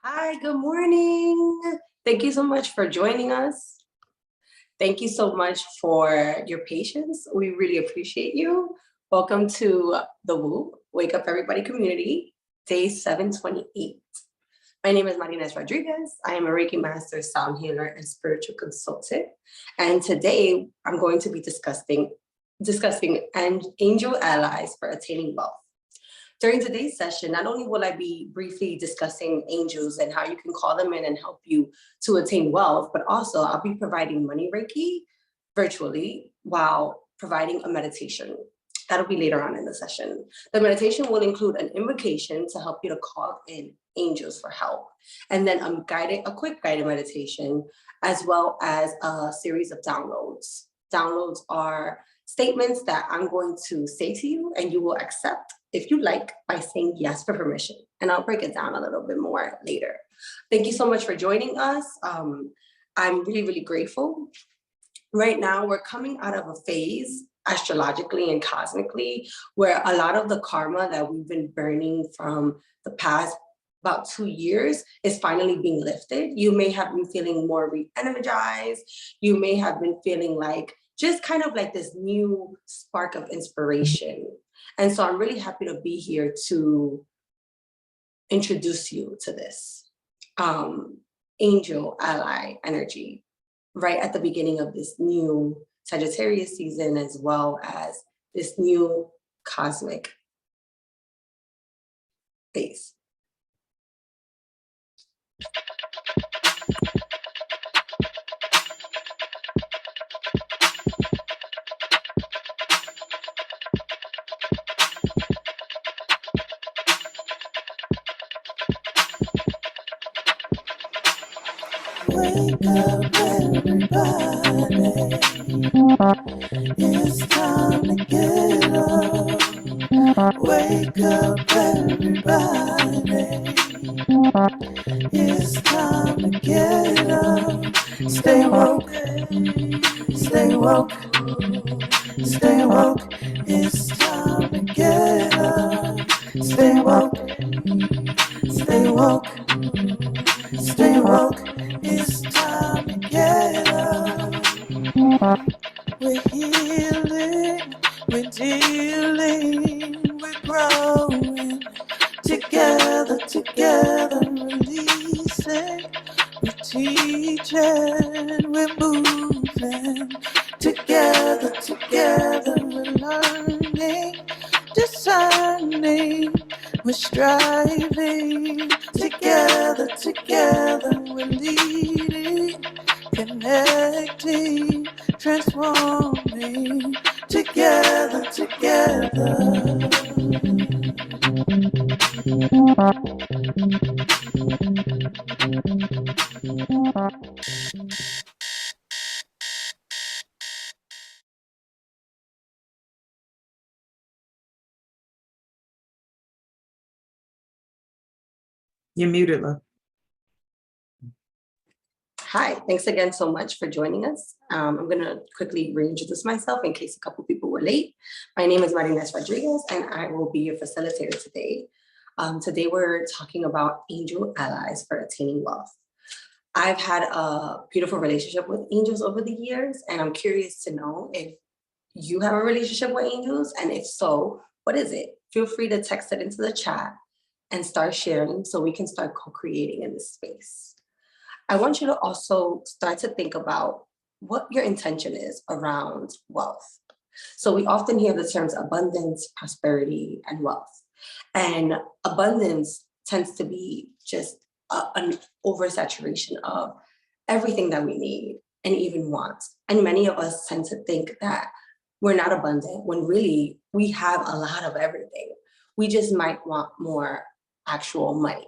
Hi, good morning. Thank you so much for joining us. Thank you so much for your patience. We really appreciate you. Welcome to the Woo Wake Up Everybody community, day 728. My name is Marines Rodriguez. I am a Reiki master, sound healer, and spiritual consultant. And today I'm going to be discussing angel allies for attaining wealth. During today's session, not only will I be briefly discussing angels and how you can call them in and help you to attain wealth, but also I'll be providing money Reiki virtually while providing a meditation. That'll be later on in the session. The meditation will include an invocation to help you to call in angels for help, and then a quick guided meditation, as well as a series of downloads. Downloads are statements that I'm going to say to you and you will accept if you like by saying yes for permission. And I'll break it down a little bit more later. Thank you so much for joining us. I'm really, really grateful. Right now, we're coming out of a phase astrologically and cosmically where a lot of the karma that we've been burning from the past about 2 years is finally being lifted. You may have been feeling more re-energized. You may have been feeling like just kind of like this new spark of inspiration. And so I'm really happy to be here to introduce you to this angel ally energy right at the beginning of this new Sagittarius season, as well as this new cosmic phase. Wake up everybody, it's time to get up. Wake up everybody, it's time to get up. Stay woke, stay woke, stay woke, it's time to get up. Stay woke, stay woke, stay woke. It's time to get up. We're healing, we're dealing, we're growing. Together, releasing. We're teaching, we're moving. Together, we're learning, discerning. We're striving. Together, we're leading, connecting, transforming. Together. You're muted, love. Hi, thanks again so much for joining us. I'm gonna quickly reintroduce myself in case a couple people were late. My name is Marines Rodriguez and I will be your facilitator today. Today we're talking about angel allies for attaining wealth. I've had a beautiful relationship with angels over the years, and I'm curious to know if you have a relationship with angels, and if so, what is it? Feel free to text it into the chat and start sharing so we can start co-creating in this space. I want you to also start to think about what your intention is around wealth. So we often hear the terms abundance, prosperity, and wealth. And abundance tends to be just an oversaturation of everything that we need and even want. And many of us tend to think that we're not abundant when really we have a lot of everything. We just might want more actual money.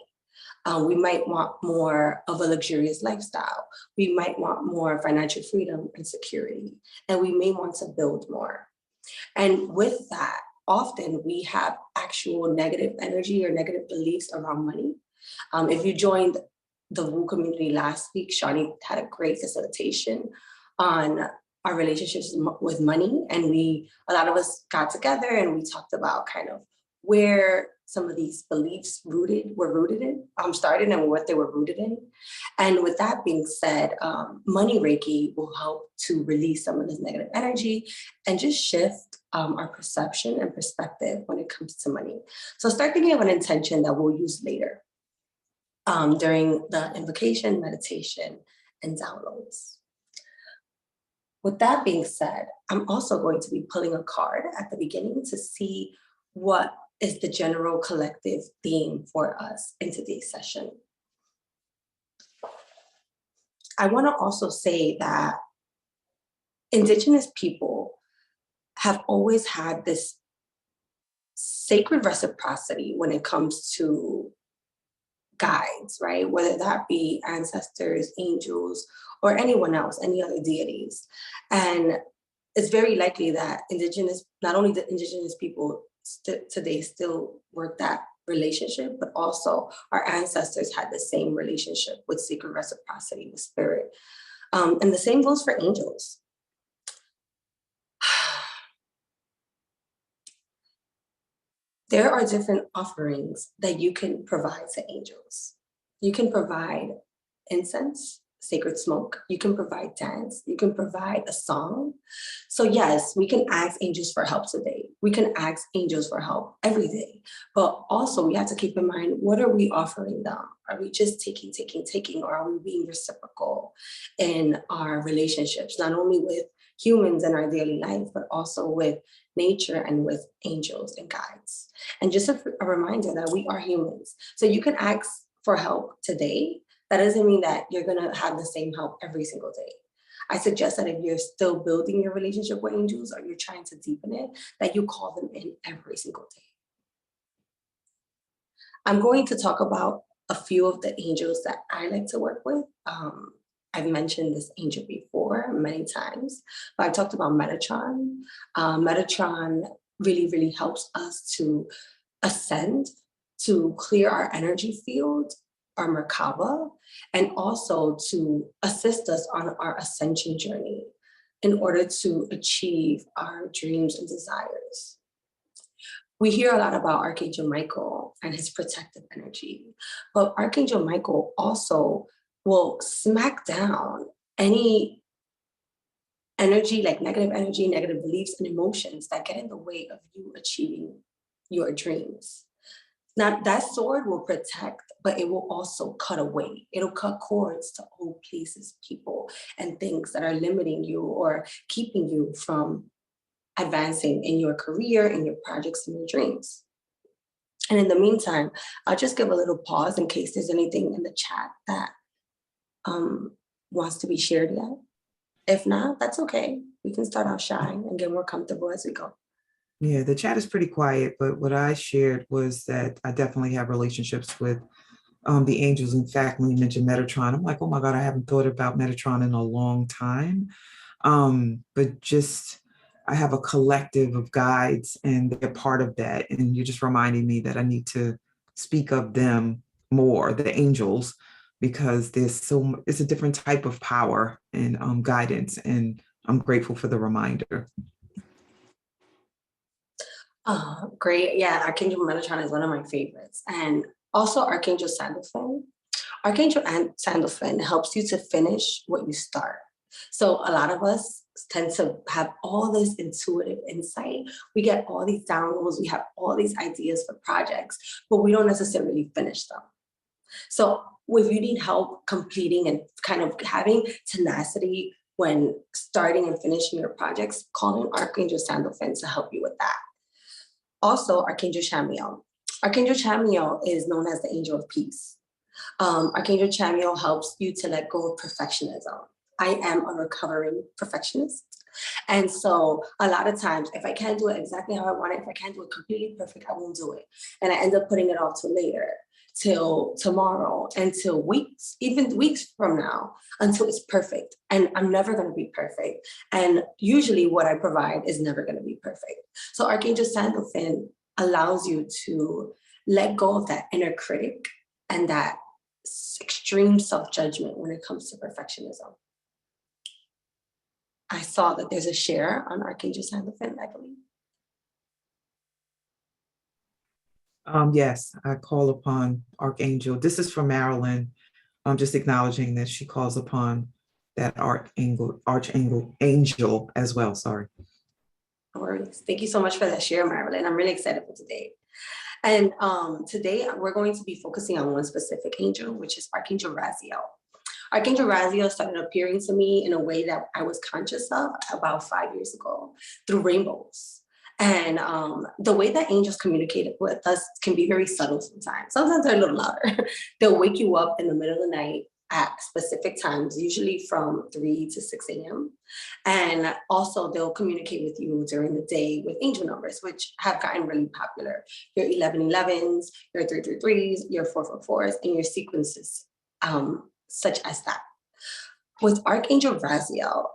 We might want more of a luxurious lifestyle. We might want more financial freedom and security, and we may want to build more. And with that, often we have actual negative energy or negative beliefs around money. If you joined the Woo community last week, Shawnee had a great facilitation on our relationships with money, and a lot of us got together and we talked about kind of where some of these beliefs started and what they were rooted in. And with that being said, money Reiki will help to release some of this negative energy and just shift our perception and perspective when it comes to money. So start thinking of an intention that we'll use later during the invocation, meditation, and downloads. With that being said, I'm also going to be pulling a card at the beginning to see what is the general collective theme for us in today's session. I want to also say that Indigenous people have always had this sacred reciprocity when it comes to guides, right? Whether that be ancestors, angels, or anyone else, any other deities. And it's very likely that not only the indigenous people today still work that relationship, but also our ancestors had the same relationship with sacred reciprocity with spirit. And the same goes for angels. There are different offerings that you can provide to angels. You can provide incense, sacred smoke. You can provide dance. You can provide a song. So yes, we can ask angels for help today. We can ask angels for help every day. But also we have to keep in mind, what are we offering them? Are we just taking, or are we being reciprocal in our relationships, not only with humans in our daily life, but also with nature and with angels and guides? And just a reminder that we are humans. So you can ask for help today. That doesn't mean that you're going to have the same help every single day. I suggest that if you're still building your relationship with angels or you're trying to deepen it, that you call them in every single day. I'm going to talk about a few of the angels that I like to work with. I've mentioned this angel before many times, but I've talked about Metatron. Metatron really, really helps us to ascend, to clear our energy field, our Merkaba, and also to assist us on our ascension journey in order to achieve our dreams and desires. We hear a lot about Archangel Michael and his protective energy, but Archangel Michael also will smack down any energy, like negative energy, negative beliefs and emotions that get in the way of you achieving your dreams. Now, that sword will protect, but it will also cut away. It'll cut cords to old places, people, and things that are limiting you or keeping you from advancing in your career, in your projects, and your dreams. And in the meantime, I'll just give a little pause in case there's anything in the chat that wants to be shared yet. If not, that's okay. We can start out shy and get more comfortable as we go. Yeah, the chat is pretty quiet, but what I shared was that I definitely have relationships with the angels. In fact, when you mentioned Metatron, I'm like, oh my God, I haven't thought about Metatron in a long time. But just, I have a collective of guides and they're part of that. And you're just reminding me that I need to speak of them more, the angels, because it's a different type of power and guidance. And I'm grateful for the reminder. Oh, great. Yeah, Archangel Metatron is one of my favorites. And also Archangel Sandalphon. Archangel Sandalphon helps you to finish what you start. So a lot of us tend to have all this intuitive insight. We get all these downloads, we have all these ideas for projects, but we don't necessarily finish them. So if you need help completing and kind of having tenacity when starting and finishing your projects, call in Archangel Sandalphon to help you with that. Also, Archangel Chamuel. Archangel Chamuel is known as the angel of peace. Archangel Chamuel helps you to let go of perfectionism. I am a recovering perfectionist. And so a lot of times, if I can't do it exactly how I want it, if I can't do it completely perfect, I won't do it. And I end up putting it off till later, till tomorrow, until weeks, even weeks from now, until it's perfect. And I'm never going to be perfect. And usually what I provide is never going to be perfect. So Archangel Sandalphon allows you to let go of that inner critic and that extreme self-judgment when it comes to perfectionism. I saw that there's a share on Archangel Sandalphon, I believe. Yes, I call upon Archangel. This is from Marilyn. I'm just acknowledging that she calls upon that archangel as well. Sorry. No worries. Thank you so much for that share, Marilyn. I'm really excited for today. And today we're going to be focusing on one specific angel, which is Archangel Raziel. Archangel Raziel started appearing to me in a way that I was conscious of about 5 years ago through rainbows. And the way that angels communicate with us can be very subtle sometimes. Sometimes they're a little louder. They'll wake you up in the middle of the night at specific times, usually from 3 to 6 a.m. And also they'll communicate with you during the day with angel numbers, which have gotten really popular. Your 1111s, your 333s, your 444s, and your sequences such as that. With Archangel Raziel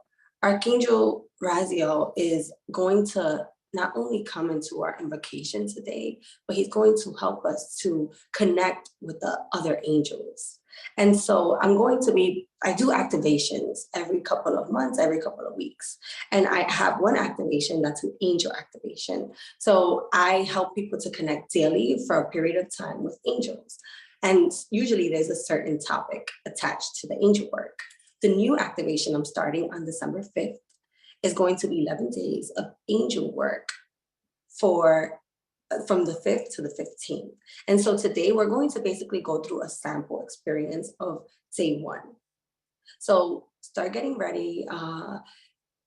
is going to not only come into our invocation today, but he's going to help us to connect with the other angels. And so I do activations every couple of months, every couple of weeks. And I have one activation that's an angel activation. So I help people to connect daily for a period of time with angels. And usually there's a certain topic attached to the angel work. The new activation I'm starting on December 5th is going to be 11 days of angel work from the 5th to the 15th. And so today we're going to basically go through a sample experience of day 1. So start getting ready,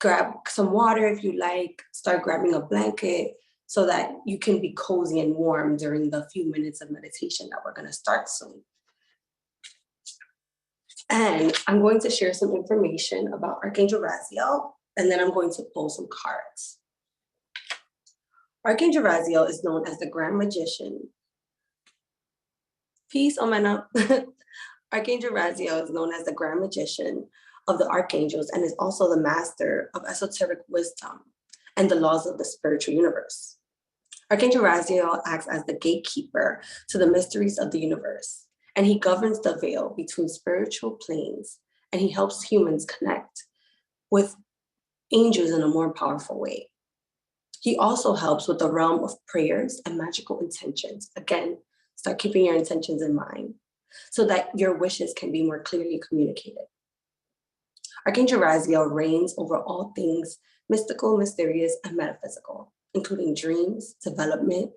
grab some water if you like, start grabbing a blanket so that you can be cozy and warm during the few minutes of meditation that we're going to start soon. And I'm going to share some information about Archangel Raziel, and then I'm going to pull some cards. Archangel Raziel is known as the Grand Magician. Peace, Omena. Archangel Raziel is known as the Grand Magician of the Archangels and is also the master of esoteric wisdom and the laws of the spiritual universe. Archangel Raziel acts as the gatekeeper to the mysteries of the universe, and he governs the veil between spiritual planes, and he helps humans connect with angels in a more powerful way. He also helps with the realm of prayers and magical intentions. Again, start keeping your intentions in mind so that your wishes can be more clearly communicated. Archangel Raziel reigns over all things mystical, mysterious, and metaphysical, including dreams, development,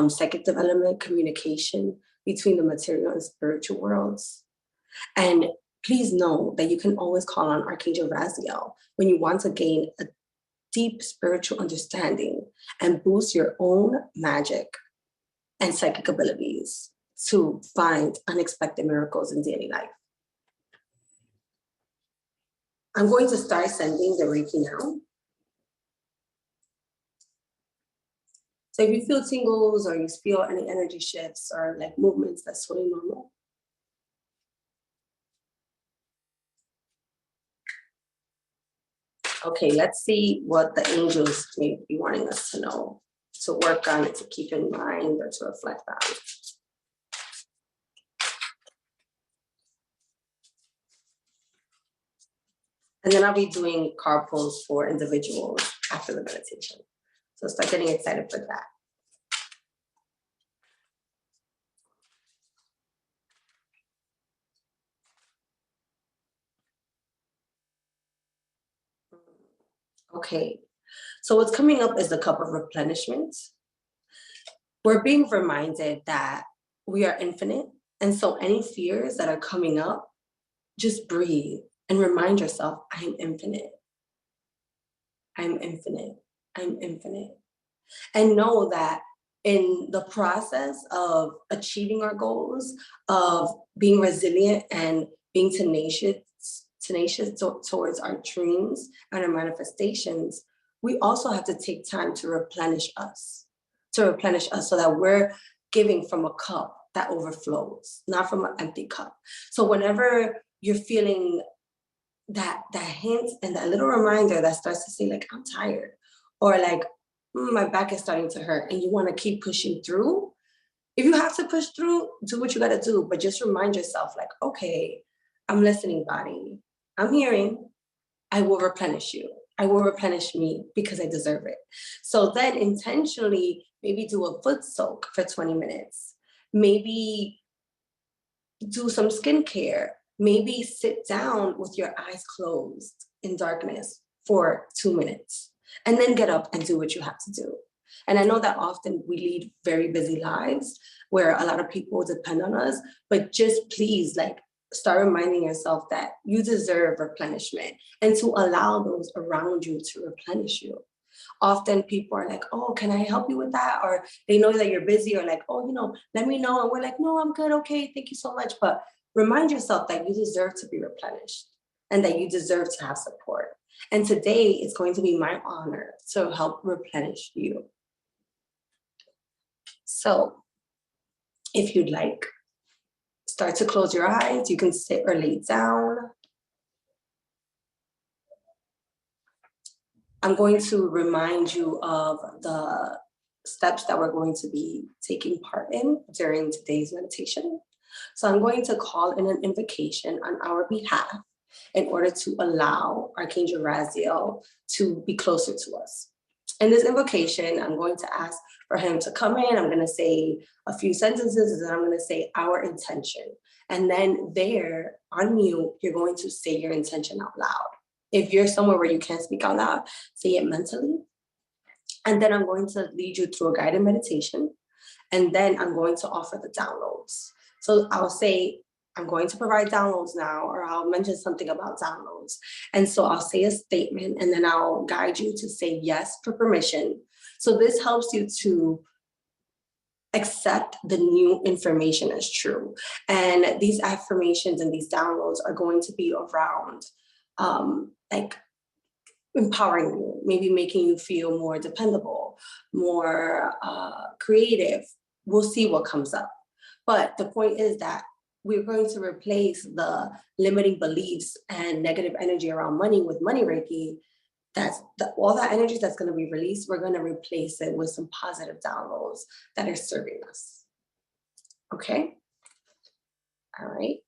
psychic development, communication between the material and spiritual worlds. And please know that you can always call on Archangel Raziel when you want to gain a deep spiritual understanding and boost your own magic and psychic abilities to find unexpected miracles in daily life. I'm going to start sending the Reiki now. So if you feel tingles or you feel any energy shifts or like movements, that's totally normal. Okay, let's see what the angels may be wanting us to know, to work on it, to keep in mind, or to reflect on. And then I'll be doing card pulls for individuals after the meditation. So start getting excited for that. Okay, so what's coming up is the cup of replenishment. We're being reminded that we are infinite. And so any fears that are coming up, just breathe and remind yourself, I am infinite. I'm infinite. I'm infinite. And know that in the process of achieving our goals, of being resilient and being tenacious towards our dreams and our manifestations, we also have to take time to replenish us so that we're giving from a cup that overflows, not from an empty cup. So whenever you're feeling that hint and that little reminder that starts to say like, I'm tired, or like, my back is starting to hurt, and you want to keep pushing through, if you have to push through, do what you got to do, but just remind yourself like, okay, I'm listening, body. I'm hearing. I will replenish you. I will replenish me because I deserve it. So then intentionally, maybe do a foot soak for 20 minutes. Maybe do some skincare. Maybe sit down with your eyes closed in darkness for 2 minutes and then get up and do what you have to do. And I know that often we lead very busy lives where a lot of people depend on us, but just please start reminding yourself that you deserve replenishment and to allow those around you to replenish you. Often people are like, oh, can I help you with that? Or they know that you're busy, or like, oh, let me know. And we're like, no, I'm good. Okay, thank you so much. But remind yourself that you deserve to be replenished and that you deserve to have support. And today it's going to be my honor to help replenish you. So if you'd like, start to close your eyes. You can sit or lay down. I'm going to remind you of the steps that we're going to be taking part in during today's meditation. So I'm going to call in an invocation on our behalf in order to allow Archangel Raziel to be closer to us. In this invocation, I'm going to ask for him to come in. I'm going to say a few sentences, and then I'm going to say our intention. And then there, on mute, you're going to say your intention out loud. If you're somewhere where you can't speak out loud, say it mentally. And then I'm going to lead you through a guided meditation. And then I'm going to offer the downloads. So I'll say, I'm going to provide downloads now, or I'll mention something about downloads. And so I'll say a statement, and then I'll guide you to say yes for permission. So this helps you to accept the new information as true. And these affirmations and these downloads are going to be around empowering you, maybe making you feel more dependable, more creative. We'll see what comes up. But the point is that we're going to replace the limiting beliefs and negative energy around money with money Reiki. All that energy that's going to be released, we're going to replace it with some positive downloads that are serving us. Okay? All right.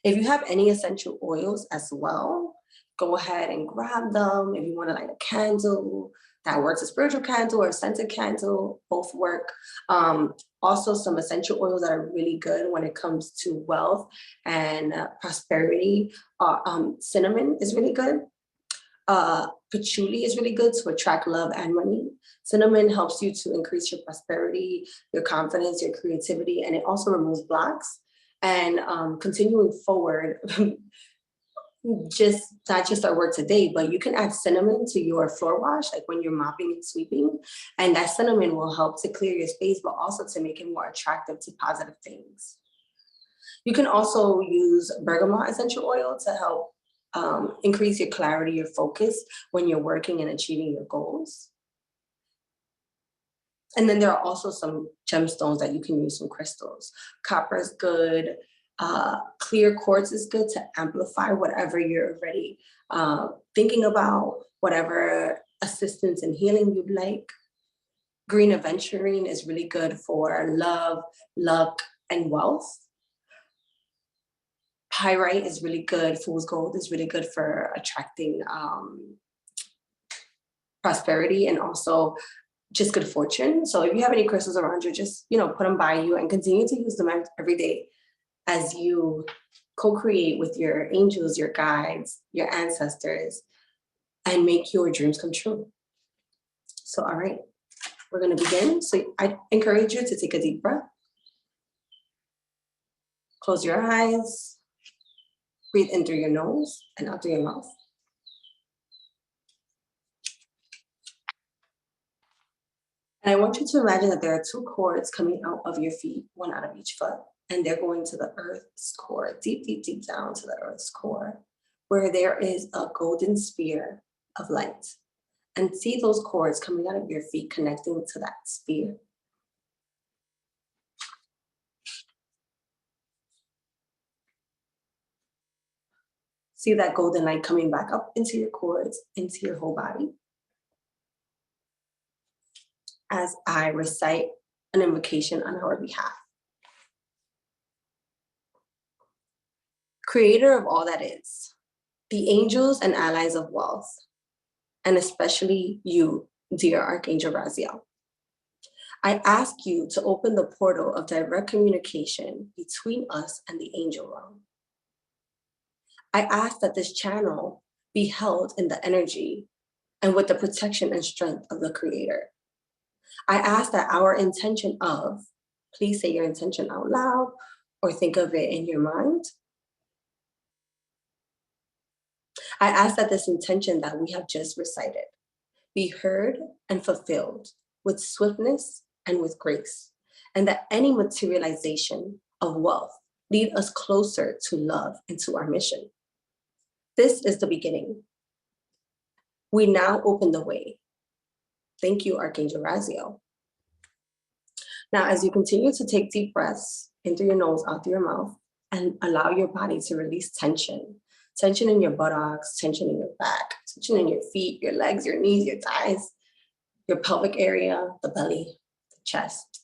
If you have any essential oils as well, go ahead and grab them. If you want to light a candle, that works, a spiritual candle or a scented candle, both work. Also, some essential oils that are really good when it comes to wealth and prosperity. Cinnamon is really good. Patchouli is really good to attract love and money. Cinnamon helps you to increase your prosperity, your confidence, your creativity, and it also removes blocks. And continuing forward, not just our work today, but you can add cinnamon to your floor wash, like when you're mopping and sweeping, and that cinnamon will help to clear your space, but also to make it more attractive to positive things. You can also use bergamot essential oil to help increase your clarity, your focus when you're working and achieving your goals. And then there are also some gemstones that you can use, some crystals. Copper is good. Clear quartz is good to amplify whatever you're already thinking about, whatever assistance and healing you'd like. Green aventurine is really good for love, luck, and wealth. Pyrite is really good. Fool's gold is really good for attracting prosperity and also just good fortune. So if you have any crystals around you, just put them by you and continue to use them every day as you co-create with your angels, your guides, your ancestors, and make your dreams come true. So, all right, we're going to begin. So I encourage you to take a deep breath. Close your eyes. Breathe in through your nose and out through your mouth. And I want you to imagine that there are two cords coming out of your feet, one out of each foot, and they're going to the earth's core, deep, deep, deep down to the earth's core, where there is a golden sphere of light. And see those cords coming out of your feet connecting to that sphere. See that golden light coming back up into your cords, into your whole body. As I recite an invocation on our behalf. Creator of all that is, the angels and allies of wealth, and especially you, dear Archangel Raziel. I ask you to open the portal of direct communication between us and the angel realm. I ask that this channel be held in the energy and with the protection and strength of the Creator. I ask that our intention of, please say your intention out loud or think of it in your mind. I ask that this intention that we have just recited be heard and fulfilled with swiftness and with grace, and that any materialization of wealth lead us closer to love and to our mission. This is the beginning. We now open the way. Thank you, Archangel Raziel. Now, as you continue to take deep breaths in through your nose, out through your mouth, and allow your body to release tension in your buttocks, tension in your back, tension in your feet, your legs, your knees, your thighs, your pelvic area, the belly, the chest,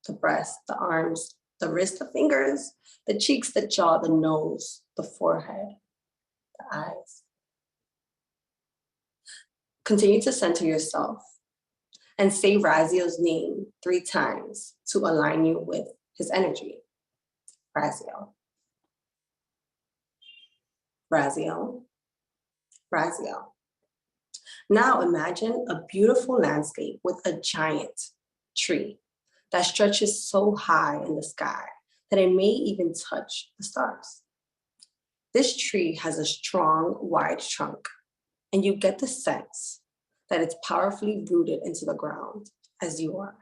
the breast, the arms, the wrists, the fingers, the cheeks, the jaw, the nose, the forehead, the eyes. Continue to center yourself and say Raziel's name 3 times to align you with his energy. Raziel. Raziel. Raziel. Now imagine a beautiful landscape with a giant tree that stretches so high in the sky that it may even touch the stars. This tree has a strong, wide trunk, and you get the sense that it's powerfully rooted into the ground as you are.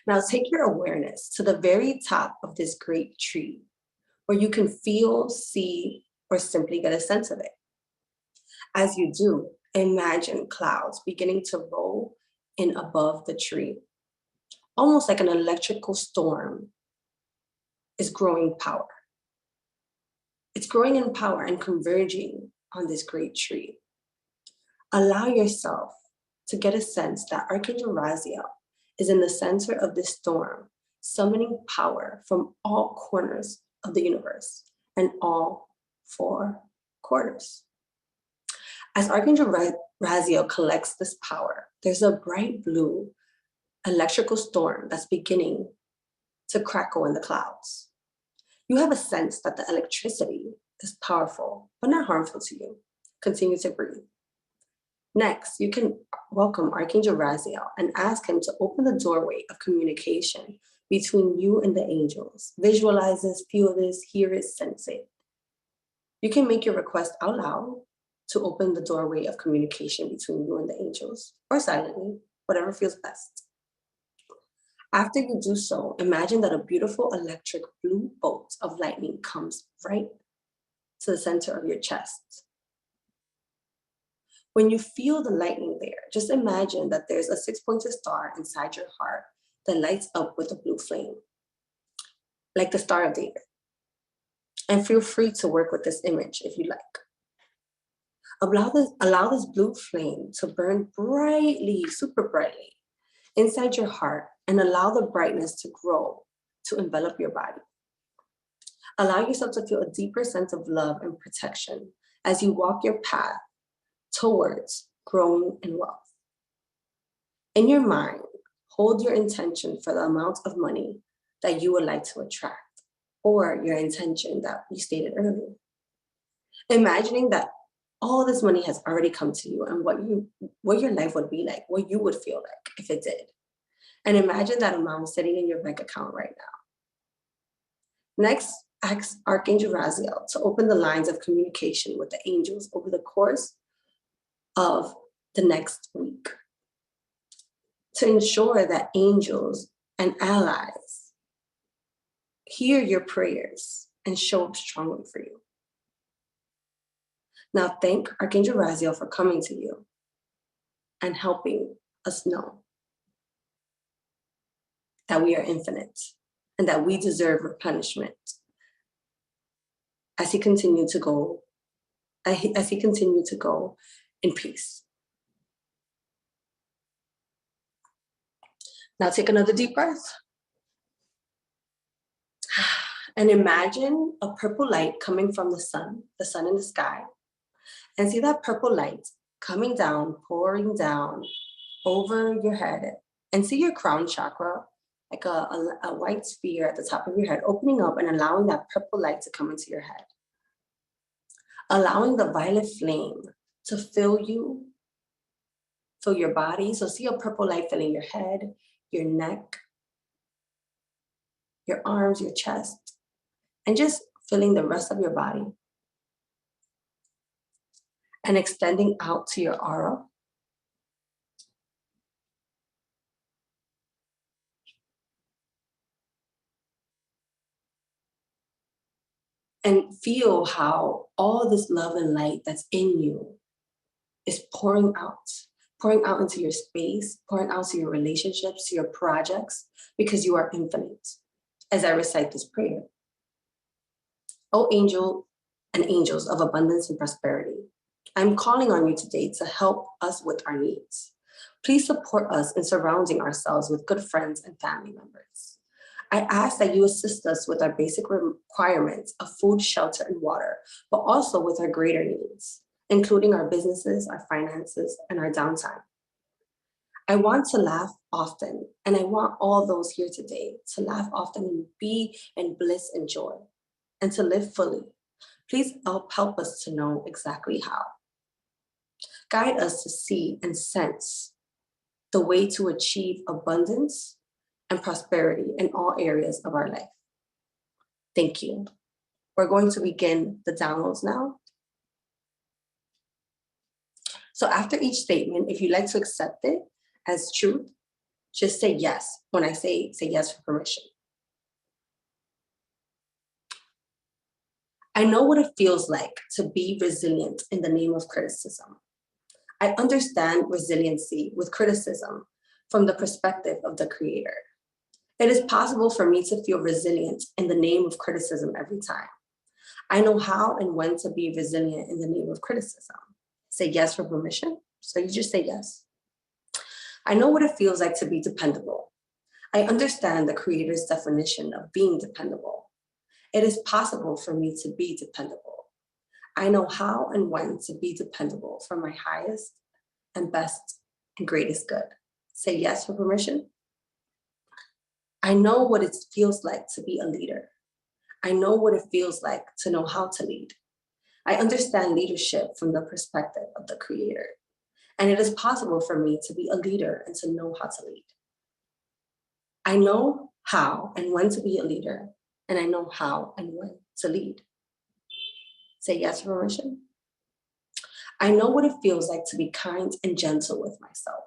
Now take your awareness to the very top of this great tree, where you can feel, see, or simply get a sense of it. As you do, imagine clouds beginning to roll in above the tree, almost like an electrical storm is growing power. It's growing in power and converging on this great tree. Allow yourself to get a sense that Archangel Raziel is in the center of this storm, summoning power from all corners of the universe and all 4 corners. As Archangel Raziel collects this power, there's a bright blue electrical storm that's beginning to crackle in the clouds. You have a sense that the electricity is powerful, but not harmful to you. Continue to breathe. Next, you can welcome Archangel Raziel and ask him to open the doorway of communication between you and the angels. Visualize this, feel this, hear it, sense it. You can make your request out loud to open the doorway of communication between you and the angels, or silently, whatever feels best. After you do so, imagine that a beautiful electric blue bolt of lightning comes right to the center of your chest. When you feel the lightning there, just imagine that there's a 6-pointed star inside your heart that lights up with a blue flame, like the Star of David. And feel free to work with this image if you like. Allow this blue flame to burn brightly, super brightly, inside your heart, and allow the brightness to grow, to envelop your body. Allow yourself to feel a deeper sense of love and protection as you walk your path towards growing in wealth. In your mind, hold your intention for the amount of money that you would like to attract, or your intention that you stated earlier. Imagining that all this money has already come to you and what your life would be like, what you would feel like if it did. And imagine that amount sitting in your bank account right now. Next, ask Archangel Raziel to open the lines of communication with the angels over the course of the next week, to ensure that angels and allies hear your prayers and show up strongly for you. Now thank Archangel Raziel for coming to you and helping us know that we are infinite and that we deserve replenishment as he continued to go in peace. Now take another deep breath And imagine a purple light coming from the sun in the sky. And see that purple light coming down, pouring down over your head. And see your crown chakra, like a white sphere at the top of your head, opening up and allowing that purple light to come into your head. Allowing the violet flame to fill you, fill your body. So see a purple light filling your head, your neck, your arms, your chest, and just filling the rest of your body. And extending out to your aura. And feel how all this love and light that's in you is pouring out into your space, pouring out to your relationships, to your projects, because you are infinite. As I recite this prayer. Oh, angel and angels of abundance and prosperity, I'm calling on you today to help us with our needs. Please support us in surrounding ourselves with good friends and family members. I ask that you assist us with our basic requirements of food, shelter, and water, but also with our greater needs, including our businesses, our finances, and our downtime. I want to laugh often, and I want all those here today to laugh often and be in bliss and joy, and to live fully. Please help us to know exactly how. Guide us to see and sense the way to achieve abundance and prosperity in all areas of our life. Thank you. We're going to begin the downloads now. So after each statement, if you'd like to accept it as truth, just say yes when I say yes for permission. I know what it feels like to be resilient in the name of criticism. I understand resiliency with criticism from the perspective of the Creator. It is possible for me to feel resilient in the name of criticism every time. I know how and when to be resilient in the name of criticism. Say yes for permission. So you just say yes. I know what it feels like to be dependable. I understand the Creator's definition of being dependable. It is possible for me to be dependable. I know how and when to be dependable for my highest and best and greatest good. Say yes for permission. I know what it feels like to be a leader. I know what it feels like to know how to lead. I understand leadership from the perspective of the Creator. And it is possible for me to be a leader and to know how to lead. I know how and when to be a leader, and I know how and when to lead. Say yes for permission. I know what it feels like to be kind and gentle with myself.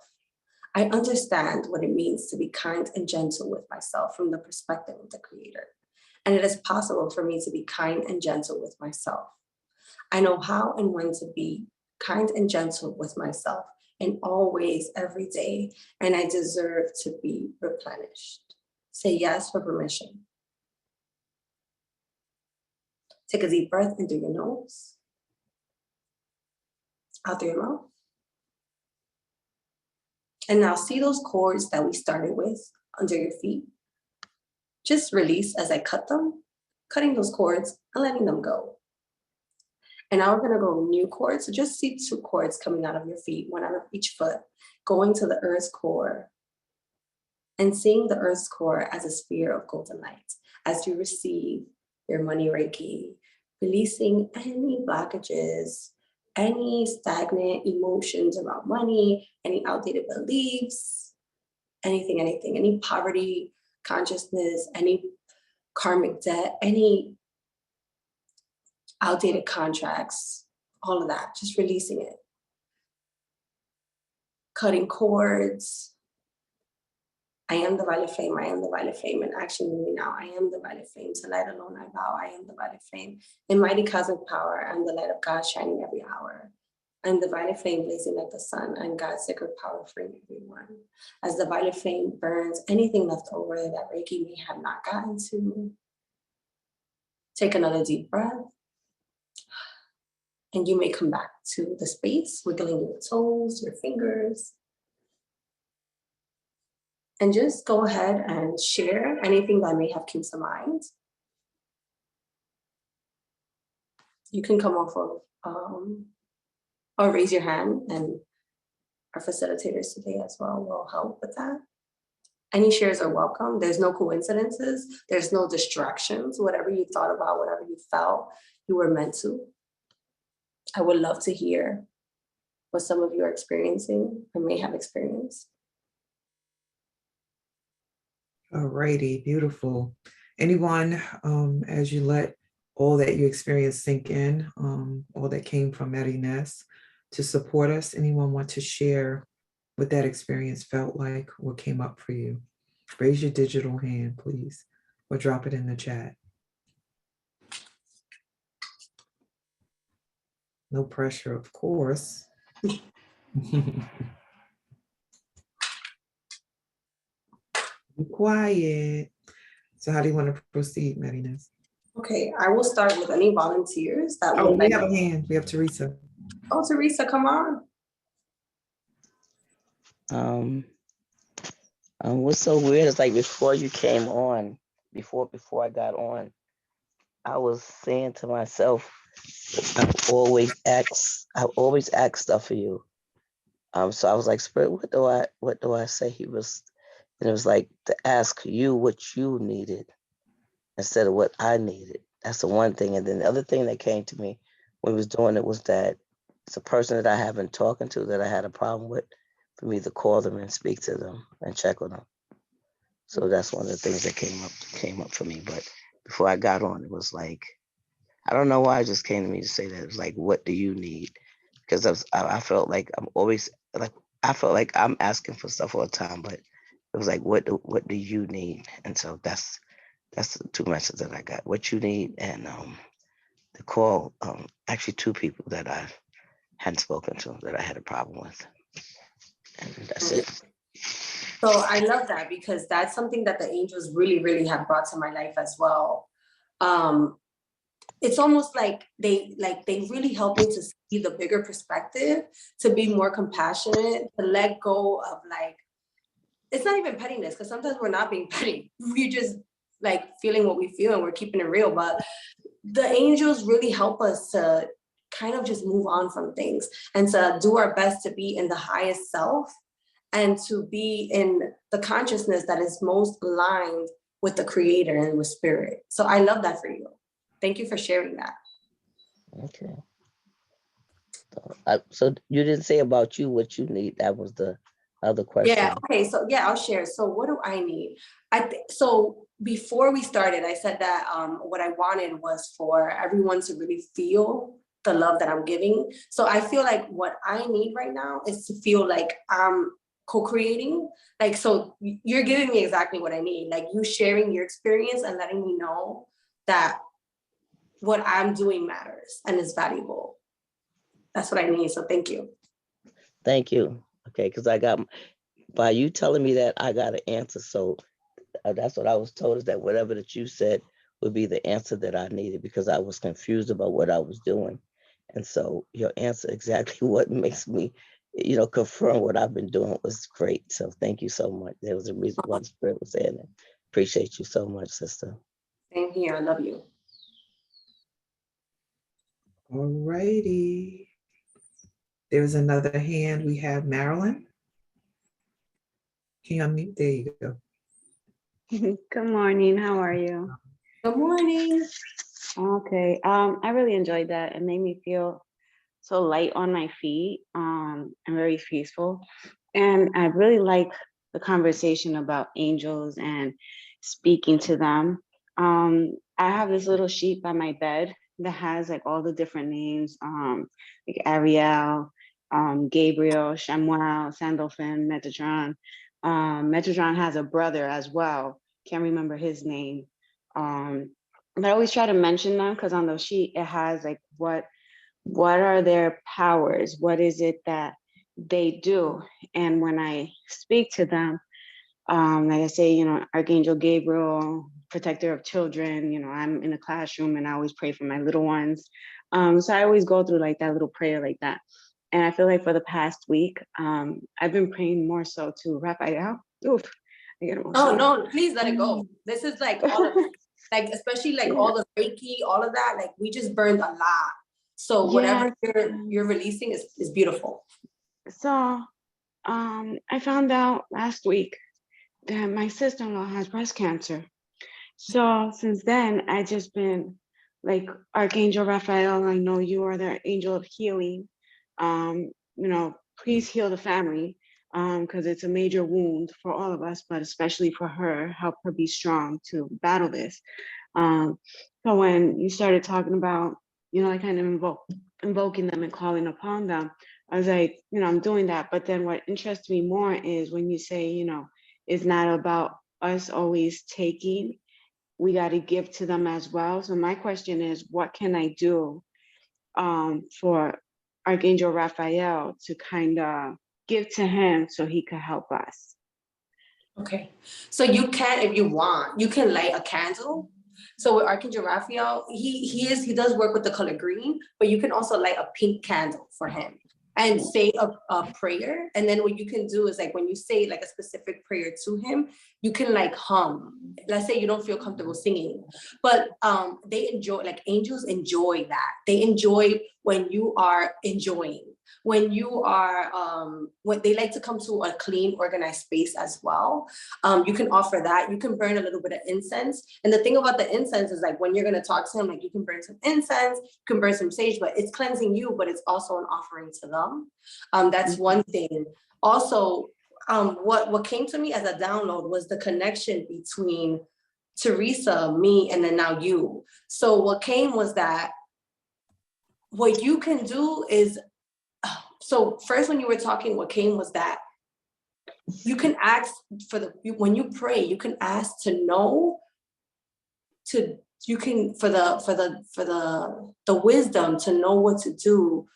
I understand what it means to be kind and gentle with myself from the perspective of the Creator. And it is possible for me to be kind and gentle with myself. I know how and when to be kind and gentle with myself in all ways every day, and I deserve to be replenished. Say yes for permission. Take a deep breath in through your nose, out through your mouth. And now see those cords that we started with under your feet. Just release as I cut them, cutting those cords and letting them go. And now we're gonna go new cords. So just see 2 cords coming out of your feet, 1 out of each foot, going to the earth's core and seeing the earth's core as a sphere of golden light as you receive your money Reiki, releasing any blockages, any stagnant emotions about money, any outdated beliefs, anything, any poverty consciousness, any karmic debt, any outdated contracts, all of that, just releasing it. Cutting cords. I am the violet flame, I am the violet flame, and action moving now. I am the violet flame, to light alone I bow, I am the violet flame. In mighty cosmic power, I am the light of God shining every hour. I am the violet flame blazing like the sun, and God's sacred power freeing everyone. As the violet flame burns anything left over that Reiki may have not gotten to. Take another deep breath. And you may come back to the space, wiggling your toes, your fingers. And just go ahead and share anything that may have come to mind. you can come off of or raise your hand, and our facilitators today as well will help with that. Any shares are welcome. There's no coincidences. There's no distractions. Whatever you thought about, whatever you felt, you were meant to. I would love to hear what some of you are experiencing or may have experienced. All righty, beautiful. Anyone, as you let all that you experienced sink in, all that came from Marinette to support us, anyone want to share what that experience felt like, what came up for you? Raise your digital hand, please, or drop it in the chat. No pressure, of course. Be quiet. So how do you want to proceed, Marinette? Okay, I will start with any volunteers that Oh, would we like. have a hand. We have Teresa. Oh, Teresa, come on. What's so weird is like before you came on, before I got on, I was saying to myself, I've always asked stuff for you. So I was like, Spirit, what do I say? And it was like to ask you what you needed instead of what I needed. That's the one thing. And then the other thing that came to me when we was doing it was that it's a person that I have been talking to that I had a problem with, for me to call them and speak to them and check on them. So that's one of the things that came up for me. But before I got on, it was like, I don't know why it just came to me to say that. It was like, what do you need? Because I felt like I felt like I'm asking for stuff all the time, but it was like, what do you need? And so that's the two messages that I got. What you need, and the call, actually two people that I hadn't spoken to that I had a problem with. And that's it. So I love that, because that's something that the angels really, really have brought to my life as well. It's almost like they really help me to see the bigger perspective, to be more compassionate, to let go of like, it's not even pettiness, because sometimes we're not being petty. We're just like feeling what we feel and we're keeping it real. But the angels really help us to kind of just move on from things and to do our best to be in the highest self and to be in the consciousness that is most aligned with the creator and with spirit. So I love that for you. Thank you for sharing that. Okay. So you didn't say about you what you need. That was the other question. Yeah. Okay. So yeah, I'll share. So what do I need? So before we started, I said that what I wanted was for everyone to really feel the love that I'm giving. So I feel like what I need right now is to feel like I'm co-creating. Like, so you're giving me exactly what I need. Like, you sharing your experience and letting me know that what I'm doing matters and is valuable. That's what I need. So thank you. Thank you. Okay, because by you telling me that, I got an answer. So that's what I was told, is that whatever that you said would be the answer that I needed, because I was confused about what I was doing. And so your answer, exactly what makes me, confirm what I've been doing, was great. So thank you so much. There was a reason why the Spirit was saying it. Appreciate you so much, sister. Same here. I love you. All righty. There's another hand. We have Marilyn. Can you unmute? There you go. Good morning. How are you? Good morning. Okay. I really enjoyed that. It made me feel so light on my feet, and very peaceful. And I really like the conversation about angels and speaking to them. I have this little sheet by my bed that has like all the different names, like Ariel, Gabriel, Shamuel, Sandalphon, Metatron. Metatron has a brother as well. Can't remember his name. But I always try to mention them because on the sheet it has like what are their powers? What is it that they do? And when I speak to them, like I say, Archangel Gabriel, protector of children, I'm in a classroom and I always pray for my little ones. So I always go through like that little prayer like that. And I feel like for the past week, I've been praying more so to Raphael. Oof, I get emotional. Oh no, please let it go. This is like all of like, especially like all the Reiki, all of that, like we just burned a lot. So whatever Yes. you're releasing is beautiful. So I found out last week that my sister-in-law has breast cancer. So since then, I just been like, Archangel Raphael, I know you are the angel of healing. Please heal the family, because it's a major wound for all of us, but especially for her. Help her be strong to battle this. So when you started talking about, like kind of invoking them and calling upon them, I was like, I'm doing that. But then what interests me more is when you say, it's not about us always taking, we got to give to them as well. So my question is, what can I do for Archangel Raphael to kind of give to him so he could help us? Okay, so you can, if you want, you can light a candle. So with Archangel Raphael, he does work with the color green, but you can also light a pink candle for him and say a prayer. And then what you can do is, like, when you say like a specific prayer to him, you can like hum. Let's say you don't feel comfortable singing, but they enjoy, like angels enjoy that. They enjoy when you are enjoying. When you are, when they like to come to a clean, organized space as well. You can offer that. You can burn a little bit of incense. And the thing about the incense is, like, when you're going to talk to him, like, you can burn some incense, you can burn some sage, but it's cleansing you, but it's also an offering to them. That's one thing. Also, what came to me as a download was the connection between Teresa, me, and then now you. So what came was that what you can do is, so first when you were talking, what came was that you can ask when you pray, you can ask to know, you can, for the wisdom to know what to do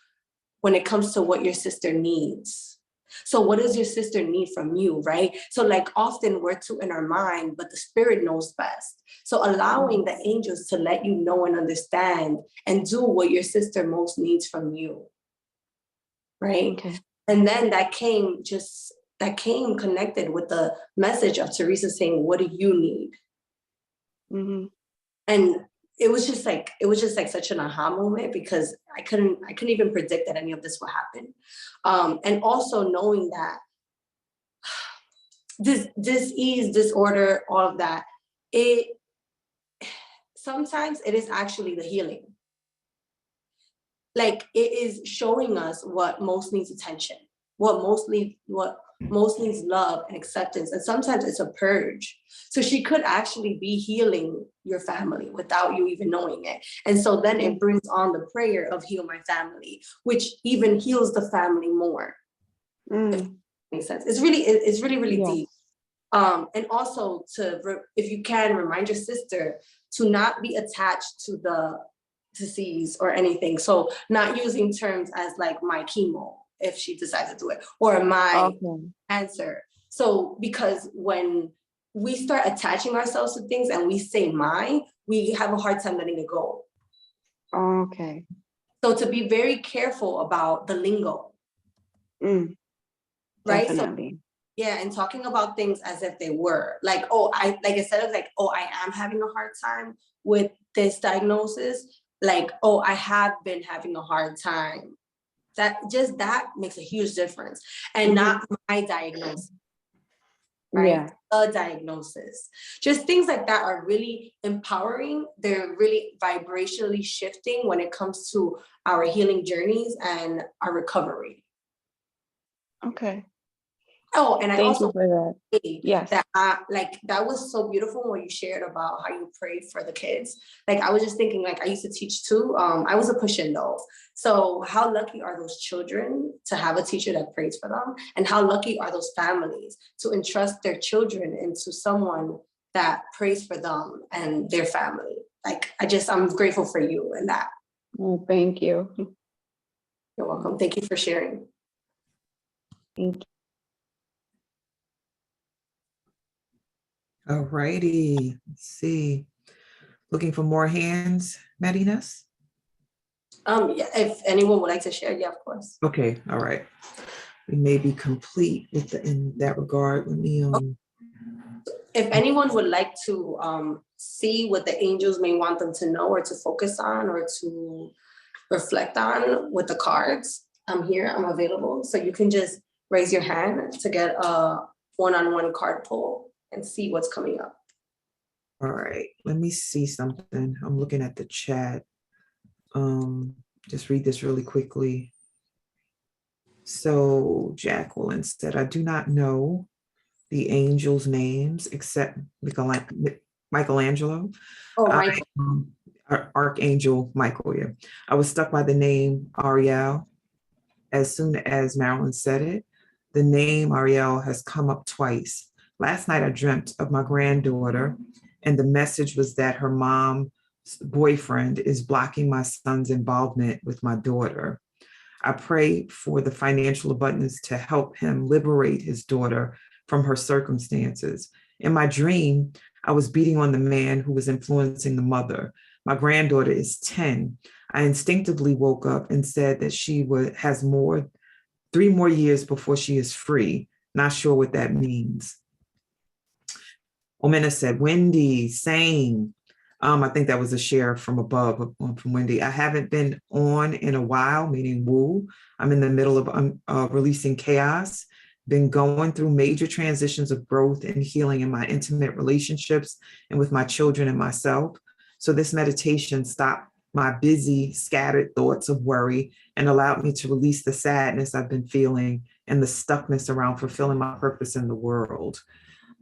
when it comes to what your sister needs. So what does your sister need from you, right? So like often we're too in our mind, but the spirit knows best. So allowing the angels to let you know and understand and do what your sister most needs from you. Right. Okay. And then that came connected with the message of Teresa saying, what do you need? Mm-hmm. And it was just like such an aha moment, because I couldn't even predict that any of this would happen. And also knowing that this disease, disorder, all of that, sometimes it is actually the healing. Like, it is showing us what most needs attention, what most needs love and acceptance. And sometimes it's a purge. So she could actually be healing your family without you even knowing it. And so then it brings on the prayer of heal my family, which even heals the family more. If that makes sense. It's really Yes. deep. And also if you can, remind your sister to not be attached to the disease or anything. So not using terms as like my chemo, if she decides to do it, or my cancer. So because when we start attaching ourselves to things and we say my, we have a hard time letting it go. Okay. So to be very careful about the lingo. Right? Definitely. So, yeah, and talking about things as if they were like, instead of like, oh, I am having a hard time with this diagnosis, like, oh, I have been having a hard time. That makes a huge difference. And not my diagnosis, right? Yeah. The diagnosis. Just things like that are really empowering. They're really vibrationally shifting when it comes to our healing journeys and our recovery. Okay. Oh, and I Thank also you for that. Yes. That was so beautiful when you shared about how you prayed for the kids. Like, I was just thinking, like, I used to teach too. I was a push-in-though. So how lucky are those children to have a teacher that prays for them? And how lucky are those families to entrust their children into someone that prays for them and their family? Like, I'm grateful for you and that. Oh, thank you. You're welcome. Thank you for sharing. Thank you. All righty. Let's see. Looking for more hands, Marinas? Yeah, if anyone would like to share, yeah, of course. Okay, all right. We may be complete in that regard. Let me If anyone would like to see what the angels may want them to know or to focus on or to reflect on with the cards, I'm here, I'm available. So you can just raise your hand to get a one-on-one card pull and see what's coming up. All right, let me see something. I'm looking at the chat. Just read this really quickly. So Jacqueline said, I do not know the angels' names except Michelangelo. Oh, Michael. Archangel Michael, yeah. I was stuck by the name Ariel. As soon as Marilyn said it, the name Ariel has come up twice. Last night I dreamt of my granddaughter, and the message was that her mom's boyfriend is blocking my son's involvement with my daughter. I pray for the financial abundance to help him liberate his daughter from her circumstances. In my dream, I was beating on the man who was influencing the mother. My granddaughter is 10. I instinctively woke up and said that she has 3 more years before she is free. Not sure what that means. Omena said, Wendy, same. I think that was a share from above from Wendy. I haven't been on in a while, meaning woo. I'm in the middle of releasing chaos. Been going through major transitions of growth and healing in my intimate relationships and with my children and myself. So this meditation stopped my busy, scattered thoughts of worry and allowed me to release the sadness I've been feeling and the stuckness around fulfilling my purpose in the world.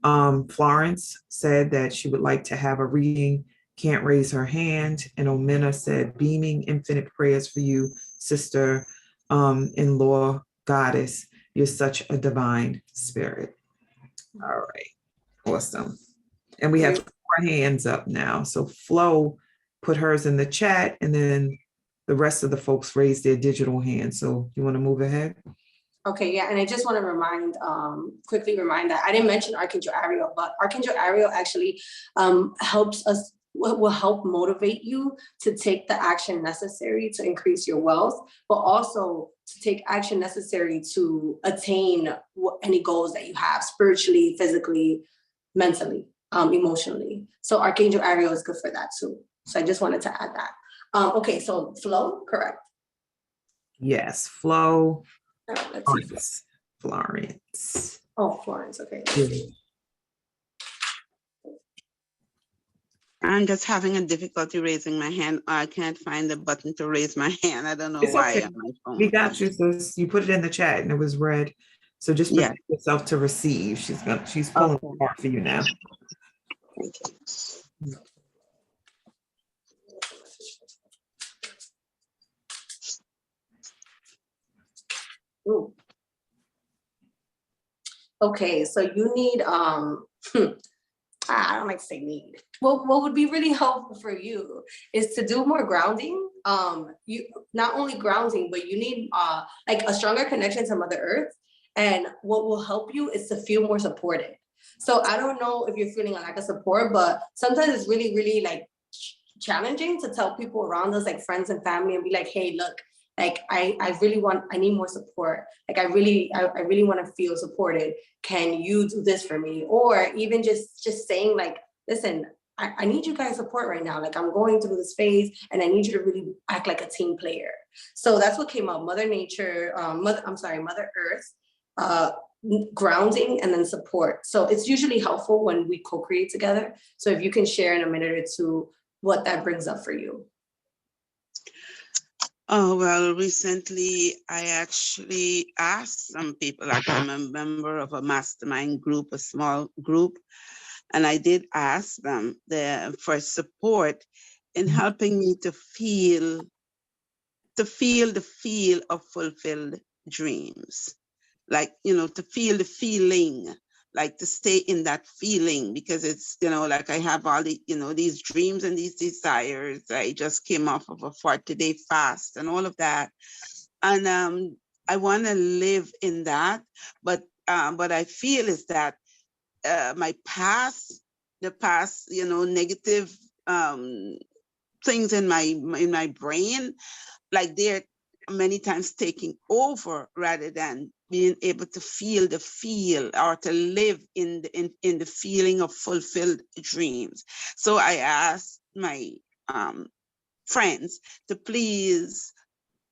Florence said that she would like to have a reading, can't raise her hand. And Omena said, beaming infinite prayers for you, sister in-law goddess. You're such a divine spirit. All right, awesome. And we have 4 hands up now. So Flo put hers in the chat, and then the rest of the folks raised their digital hands. So you want to move ahead? Okay, yeah, and I just want to quickly remind that I didn't mention Archangel Ariel, but Archangel Ariel actually helps us, will help motivate you to take the action necessary to increase your wealth, but also to take action necessary to attain any goals that you have spiritually, physically, mentally, emotionally. So Archangel Ariel is good for that too. So I just wanted to add that. Okay, so Flo, correct? Yes, Flo. Let's see. Florence. Oh, Florence, okay. Yeah. I'm just having a difficulty raising my hand. I can't find the button to raise my hand. I don't know why. Okay. On my phone. We got you, sis. You put it in the chat and it was red. So just prepare Yeah. yourself to receive. She's pulling Okay. apart for you now. Thank you. Ooh. Okay, so you need I don't like to say need. What would be really helpful for you is to do more grounding. You not only grounding, but you need like a stronger connection to Mother Earth. And what will help you is to feel more supported. So I don't know if you're feeling a lack of support, but sometimes it's really, really like challenging to tell people around us, like friends and family, and be like, hey, look, like I need more support. Like I really want to feel supported. Can you do this for me? Or even just saying like, listen, I need you guys' support right now. Like I'm going through this phase and I need you to really act like a team player. So that's what came up, Mother Nature, Mother Earth, grounding and then support. So it's usually helpful when we co-create together. So if you can share in a minute or two what that brings up for you. Oh, well, recently I actually asked some people, like I'm a member of a mastermind group, a small group, and I did ask them for support in helping me to feel the feel of fulfilled dreams. Like, to feel the feeling, like to stay in that feeling, because it's, like I have all the, these dreams and these desires. I just came off of a 40-day fast and all of that. And I want to live in that. But what I feel is that the past, negative things in my brain, like they're many times taking over rather than being able to feel the feel or to live in the feeling of fulfilled dreams. So I asked my friends to please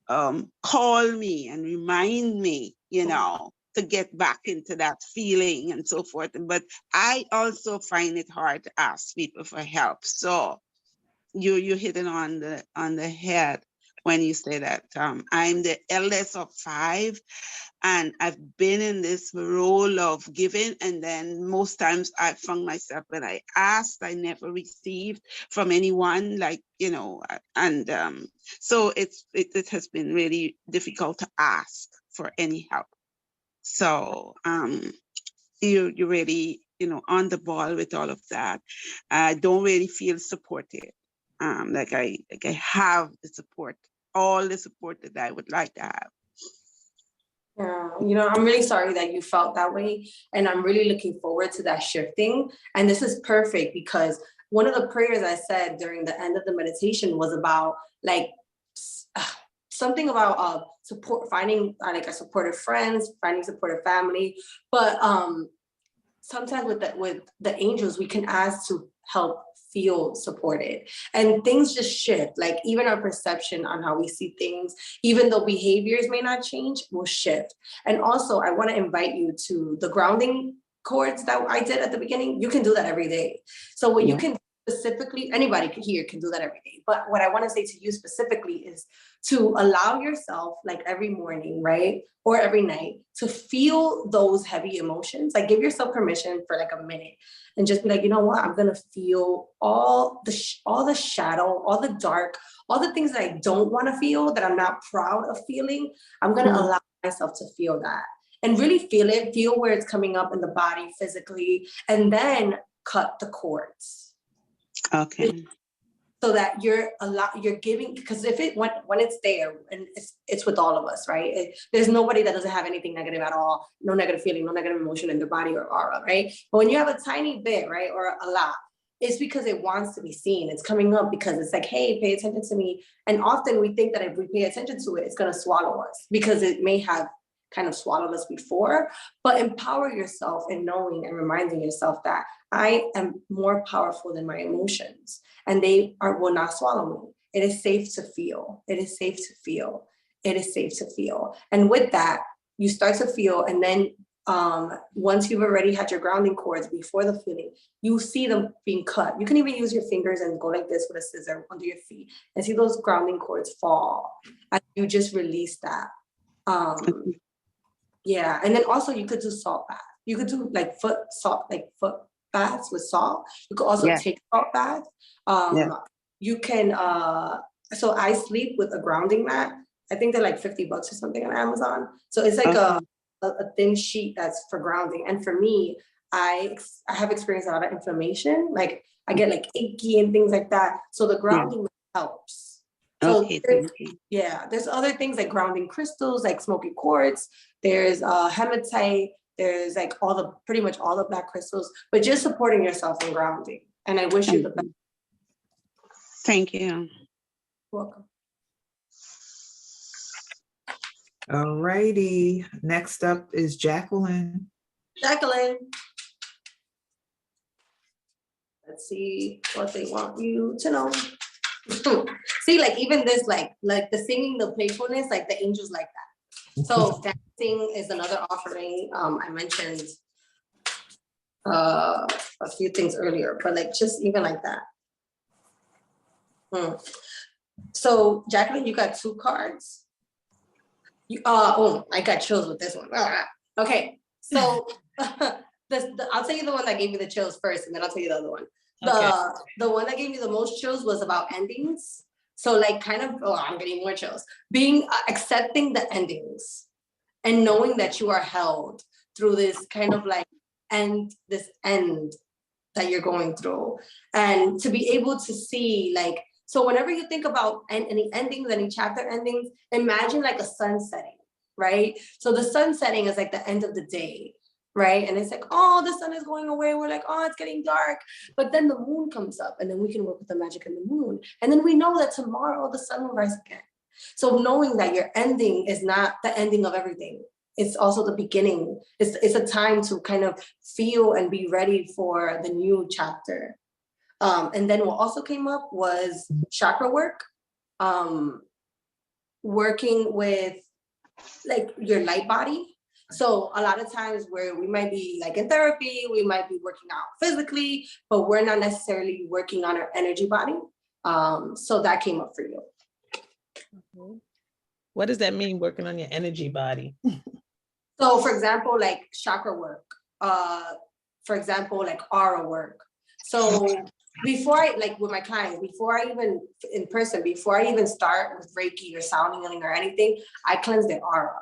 call me and remind me, to get back into that feeling and so forth. But I also find it hard to ask people for help. So you hit it on the head when you say that. I'm the eldest of 5, and I've been in this role of giving, and then most times I found myself when I asked, I never received from anyone, and so it has been really difficult to ask for any help. So you really on the ball with all of that. I don't really feel supported. Like I have the support, all the support that I would like to have. Yeah, I'm really sorry that you felt that way, and I'm really looking forward to that shifting. And this is perfect because one of the prayers I said during the end of the meditation was about something about support, finding like a supportive friends, finding supportive family. But sometimes with the angels, we can ask to help feel supported, and things just shift. Like even our perception on how we see things, even though behaviors may not change, will shift. And also, I want to invite you to the grounding cords that I did at the beginning. You can do that every day. So what you can specifically, anybody here can do that every day. But what I want to say to you specifically is to allow yourself, like every morning, right? Or every night, to feel those heavy emotions. Like give yourself permission for like a minute and just be like, you know what? I'm going to feel all the shadow, all the dark, all the things that I don't want to feel, that I'm not proud of feeling. I'm going to allow myself to feel that and really feel it, feel where it's coming up in the body physically, and then cut the cords. Okay. So that you're giving, because if it when it's there, and it's with all of us, right? There's nobody that doesn't have anything negative at all, no negative feeling, no negative emotion in their body or aura, right? But when you have a tiny bit, right, or a lot, it's because it wants to be seen. It's coming up because it's like, hey, pay attention to me. And often we think that if we pay attention to it, it's going to swallow us, because it may have kind of swallowed us before. But empower yourself in knowing and reminding yourself that I am more powerful than my emotions, and they will not swallow me. It is safe to feel. It is safe to feel. It is safe to feel. And with that, you start to feel, and then once you've already had your grounding cords before the feeling, you see them being cut. You can even use your fingers and go like this with a scissor under your feet and see those grounding cords fall. And you just release that. Yeah, and then also you could do salt bath. You could do like foot baths with salt. You could also take salt bath. You can, so I sleep with a grounding mat. I think they're like $50 or something on Amazon. So it's like a thin sheet that's for grounding. And for me, I have experienced a lot of inflammation. Like I get like achy and things like that. So the grounding helps. So there's other things like grounding crystals, like smoky quartz. There's hematite. There's like pretty much all the black crystals, but just supporting yourself and grounding. And I wish you the best. Thank you. You're welcome. All righty. Next up is Jacqueline. Jacqueline. Let's see what they want you to know. See, like even this, like the singing, the playfulness, like the angels like that. So dancing is another offering. I mentioned a few things earlier, but like just even like that. So Jacqueline, you got 2 cards. I got chills with this one. Okay, so I'll tell you the one that gave me the chills first, and then I'll tell you the other one. The one that gave me the most chills was about endings. So like kind of, I'm getting more chills. Accepting the endings and knowing that you are held through this kind of like end that you're going through. And to be able to see like, so whenever you think about any endings, any chapter endings, imagine like a sun setting, right? So the sun setting is like the end of the day, right? And it's like, oh, the sun is going away. We're like, oh, it's getting dark. But then the moon comes up, and then we can work with the magic in the moon. And then we know that tomorrow the sun will rise again. So knowing that your ending is not the ending of everything. It's also the beginning. It's a time to kind of feel and be ready for the new chapter. And then what also came up was chakra work. working with like your light body. So a lot of times where we might be like in therapy, we might be working out physically, but we're not necessarily working on our energy body. So that came up for you. What does that mean, working on your energy body? So for example, like chakra work, for example, like aura work. So before I, like with my clients, before I even in person, before I even start with Reiki or sound healing or anything, I cleanse their aura.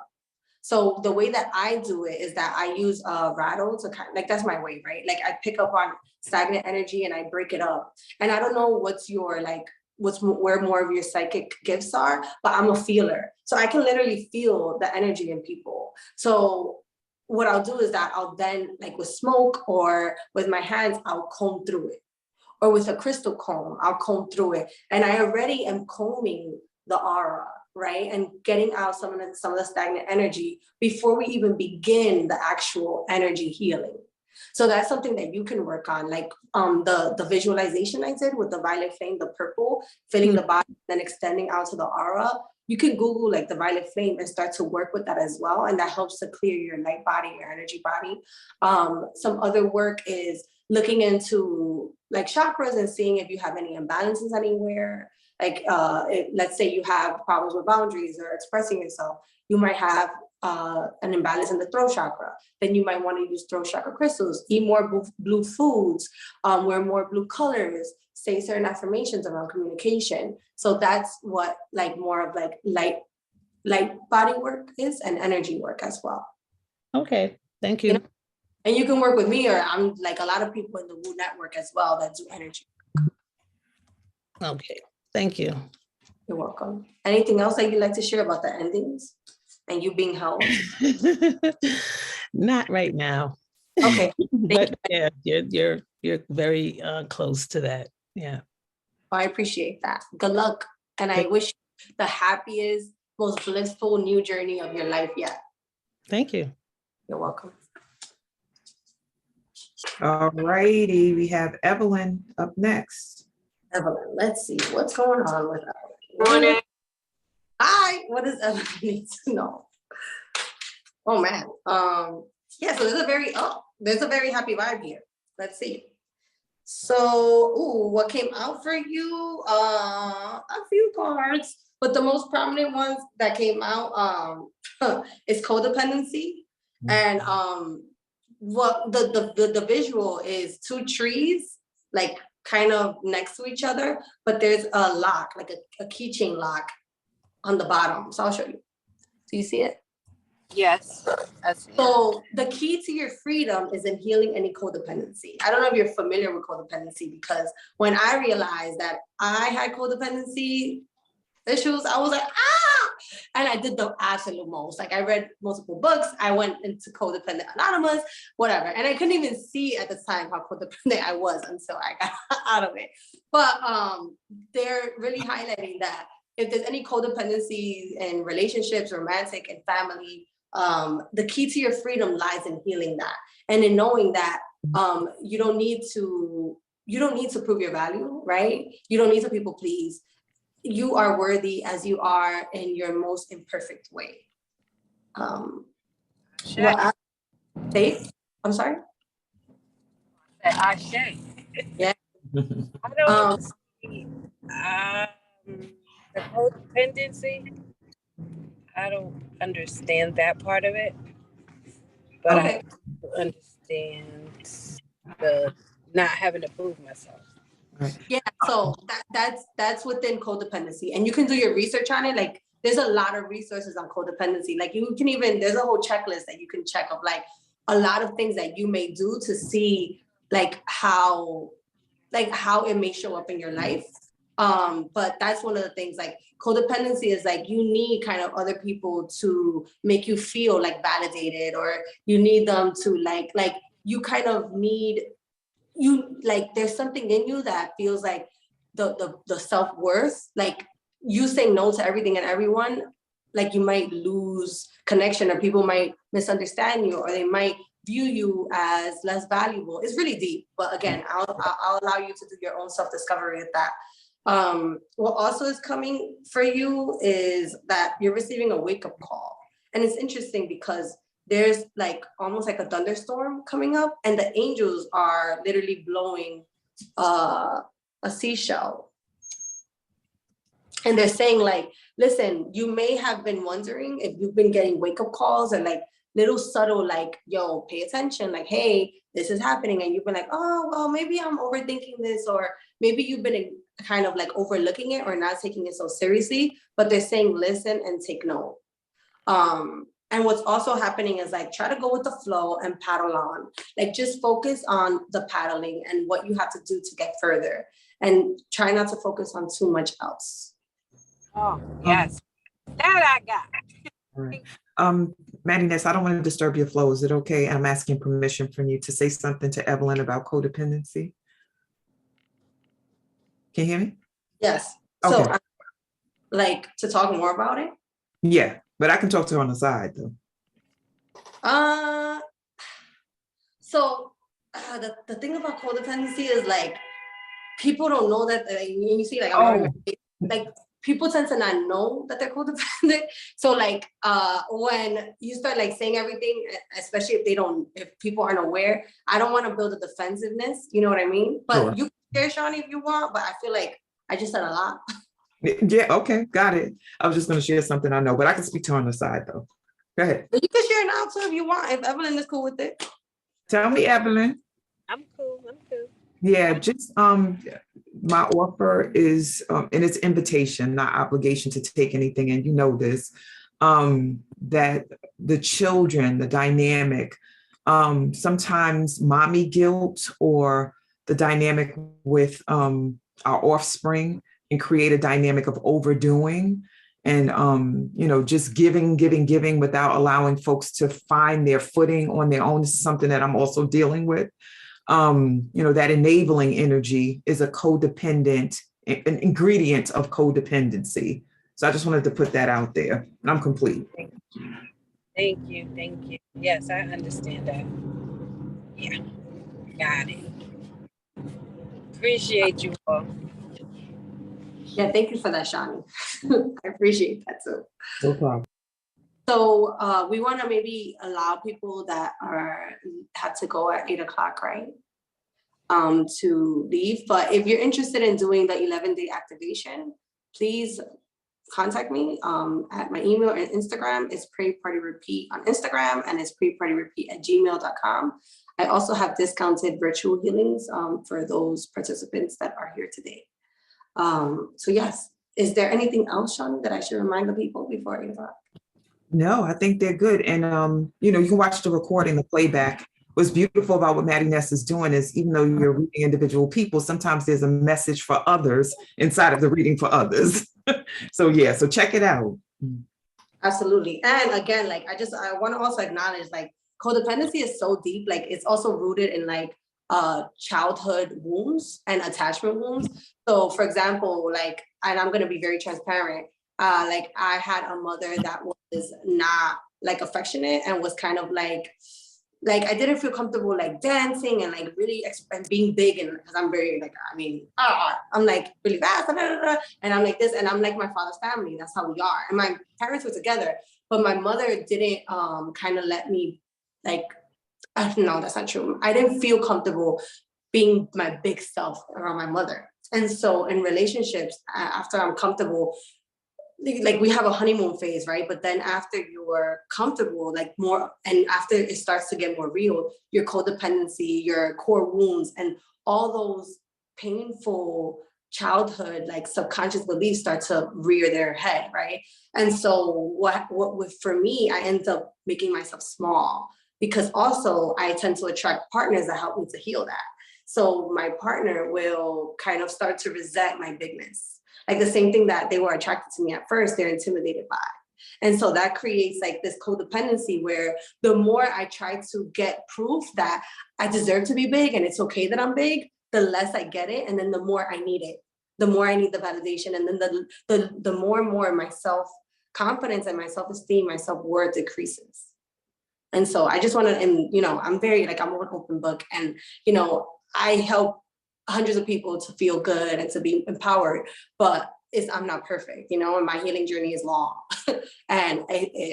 So the way that I do it is that I use a rattle to kind of, like, that's my way, right? Like I pick up on stagnant energy and I break it up. And I don't know what's your like, where more of your psychic gifts are, but I'm a feeler. So I can literally feel the energy in people. So what I'll do is that I'll then, like with smoke or with my hands, I'll comb through it. Or with a crystal comb, I'll comb through it. And I already am combing the aura, right? And getting out some of the stagnant energy before we even begin the actual energy healing. So that's something that you can work on, like the visualization I did with the violet flame, the purple, filling the body, then extending out to the aura. You can Google like the violet flame and start to work with that as well. And that helps to clear your light body, your energy body. Some other work is looking into like chakras and seeing if you have any imbalances anywhere. Like let's say you have problems with boundaries or expressing yourself, you might have an imbalance in the throat chakra. Then you might want to use throat chakra crystals, eat more blue foods, wear more blue colors, say certain affirmations around communication. So that's what like more of like light body work is, and energy work as well. Okay, thank you. You know? And you can work with me, or I'm like a lot of people in the Woo network as well that do energy. Okay, thank you. You're welcome. Anything else that you'd like to share about the endings and you being held? Not right now. Okay. But yeah, you're very close to that. Yeah. I appreciate that. Good luck. And I wish you the happiest, most blissful new journey of your life yet. Thank you. You're welcome. All righty, we have Evelyn up next. Evelyn, let's see what's going on with Evelyn. Morning. Hi, what does Evelyn need to know? Oh man. Yeah, so there's a very happy vibe here. Let's see. So, what came out for you? A few cards, but the most prominent ones that came out is codependency. And what the visual is two trees, like kind of next to each other, but there's a lock, like a keychain lock on the bottom. So I'll show you. Do you see it? Yes. So the key to your freedom is in healing any codependency. I don't know if you're familiar with codependency, because when I realized that I had codependency issues, I was like, and I did the absolute most. Like I read multiple books, I went into Codependent Anonymous, whatever. And I couldn't even see at the time how codependent I was until I got out of it. But they're really highlighting that if there's any codependency in relationships, romantic and family, the key to your freedom lies in healing that, and in knowing that you don't need to prove your value, right? You don't need to people please. You are worthy as you are in your most imperfect way. What I say? I'm sorry. Ashe. Yeah. I don't see the codependency. I don't understand that part of it, but Okay. I understand the not having to prove myself. Yeah, so that's within codependency, and you can do your research on it. Like there's a lot of resources on codependency. Like you can even, there's a whole checklist that you can check of like a lot of things that you may do to see like how it may show up in your life. But that's one of the things, like codependency is like you need kind of other people to make you feel like validated, or you need them to like you kind of need, you like there's something in you that feels like the self-worth, like you say no to everything and everyone, like you might lose connection, or people might misunderstand you, or they might view you as less valuable. It's really deep, but again, I'll allow you to do your own self-discovery with that. What also is coming for you is that you're receiving a wake-up call. And it's interesting because there's like almost like a thunderstorm coming up, and the angels are literally blowing a seashell. And they're saying like, listen, you may have been wondering if you've been getting wake-up calls and like little subtle like, yo, pay attention, like, hey, this is happening. And you've been like, oh, well, maybe I'm overthinking this, or maybe you've been kind of like overlooking it or not taking it so seriously, but they're saying, listen and take note. And what's also happening is like, try to go with the flow and paddle on, like just focus on the paddling and what you have to do to get further, and try not to focus on too much else. Oh, yes. That I got. All right. Maddie Ness, I don't want to disturb your flow. Is it okay? I'm asking permission from you to say something to Evelyn about codependency. Can you hear me? Yes. Okay. So like to talk more about it? Yeah, but I can talk to her on the side though. The thing about codependency is like, people don't know that, you see, like, like people tend to not know that they're codependent. So like, when you start like saying everything, especially if people aren't aware, I don't want to build a defensiveness, you know what I mean? But Sure. you can share, Shawnee, if you want, but I feel like I just said a lot. Yeah, okay, got it. I was just going to share something I know, but I can speak to her on the side though. Go ahead. But you can share now too if you want, if Evelyn is cool with it. Tell me, Evelyn. I'm cool. Yeah, just my offer is, and it's invitation, not obligation to take anything, and you know this, that the children, the dynamic, sometimes mommy guilt or the dynamic with our offspring can create a dynamic of overdoing and just giving without allowing folks to find their footing on their own. This is something that I'm also dealing with. That enabling energy is a codependent, an ingredient of codependency. So I just wanted to put that out there. I'm complete. Thank you. Yes, I understand that. Yeah, got it. Appreciate you all. Yeah, thank you for that, Shawnee. I appreciate that too. No problem. So we want to maybe allow people that have to go at 8 o'clock, right? To leave. But if you're interested in doing the 11-day activation, please contact me at my email and Instagram. It's PrayPartyRepeat on Instagram, and it's PrayPartyRepeat@gmail.com. I also have discounted virtual healings for those participants that are here today. So yes, is there anything else, Shawnee, that I should remind the people before 8 o'clock? No, I think they're good. And, you can watch the recording, the playback. What's beautiful about what Maddie Ness is doing is, even though you're reading individual people, sometimes there's a message for others inside of the reading for others. So check it out. Absolutely. And again, like, I want to also acknowledge, like, codependency is so deep. Like, it's also rooted in like childhood wounds and attachment wounds. So for example, like, and I'm going to be very transparent, like I had a mother that was not like affectionate and was kind of like I didn't feel comfortable like dancing and like really and being big, and because I'm very like, I'm like really fast, and I'm like this, and I'm like my father's family. That's how we are. And my parents were together, but my mother didn't kind of let me like, no, that's not true. I didn't feel comfortable being my big self around my mother. And so in relationships, after I'm comfortable, like we have a honeymoon phase, right? But then after you're comfortable, like more, and after it starts to get more real, your codependency, your core wounds, and all those painful childhood, like subconscious beliefs start to rear their head, right? And so what for me, I end up making myself small, because also I tend to attract partners that help me to heal that. So my partner will kind of start to resent my bigness. Like the same thing that they were attracted to me at first, they're intimidated by. And so that creates like this codependency where the more I try to get proof that I deserve to be big and it's okay that I'm big, the less I get it. And then the more I need it, the more I need the validation. And then the more and more my self-confidence and my self-esteem, my self-worth decreases. And so I just want to, and I'm very like, I'm an open book, and I help hundreds of people to feel good and to be empowered, but I'm not perfect, and my healing journey is long. And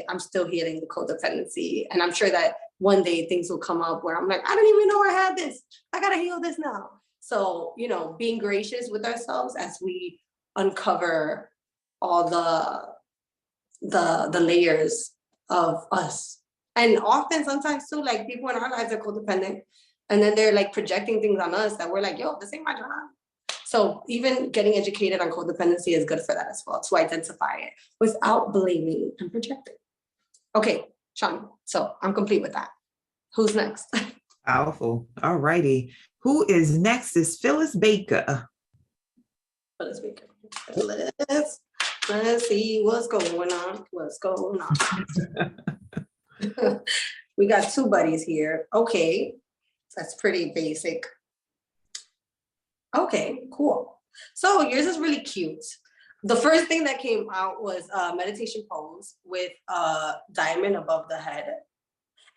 I'm still healing the codependency. And I'm sure that one day things will come up where I'm like, I didn't even know I had this. I gotta heal this now. So, being gracious with ourselves as we uncover all the layers of us. And often, sometimes too, like people in our lives are codependent, and then they're like projecting things on us that we're like, yo, this ain't my job. So even getting educated on codependency is good for that as well, to identify it without blaming and projecting. Okay, Sean, so I'm complete with that. Who's next? Powerful. All righty. Who is next is Phyllis Baker. Phyllis Baker. Let's see what's going on. We got two buddies here. Okay, that's pretty basic. Okay, cool. So yours is really cute. The first thing that came out was a meditation pose with a diamond above the head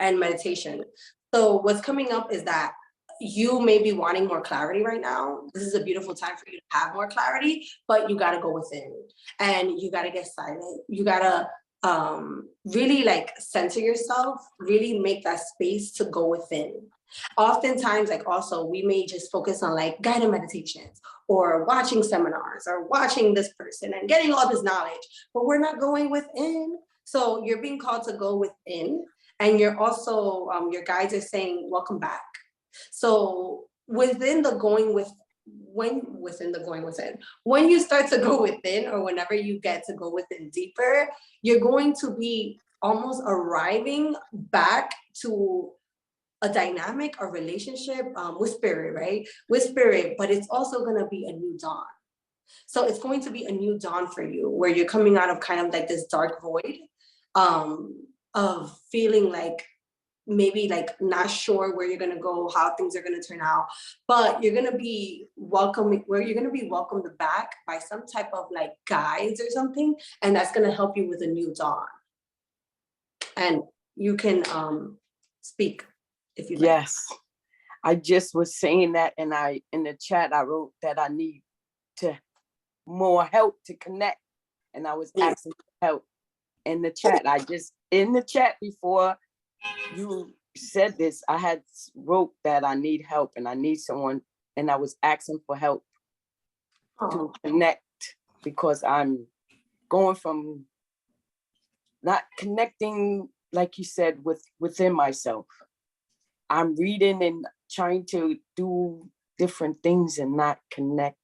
and meditation. So what's coming up is that you may be wanting more clarity right now. This is a beautiful time for you to have more clarity, but you got to go within and you got to get silent. You got to really like center yourself, really make that space to go within. Oftentimes, like also, we may just focus on like guided meditations or watching seminars or watching this person and getting all this knowledge, but we're not going within. So you're being called to go within, and you're also, your guides are saying, welcome back. So within the going within, when you start to go within, or whenever you get to go within deeper, you're going to be almost arriving back to a dynamic, a relationship with spirit, right? With spirit, but it's also going to be a new dawn. So it's going to be a new dawn for you, where you're coming out of kind of like this dark void of feeling like maybe like not sure where you're going to go, how things are going to turn out, but you're going to be welcomed back by some type of like guides or something, and that's going to help you with a new dawn. And you can speak if you like. Yes, I just was saying that, and in the chat I wrote that I need more help to connect, and I was asking for help in the chat. In the chat before you said this, I had wrote that I need help and I need someone, and I was asking for help to connect, because I'm going from not connecting, like you said, within myself. I'm reading and trying to do different things and not connect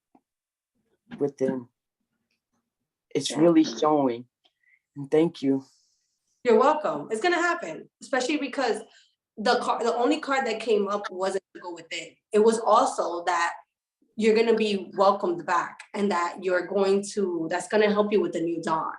with them. It's really showing. And thank you. You're welcome. It's gonna happen, especially because the only card that came up wasn't to go within. It was also that you're gonna be welcomed back, and that that's gonna help you with the new dawn.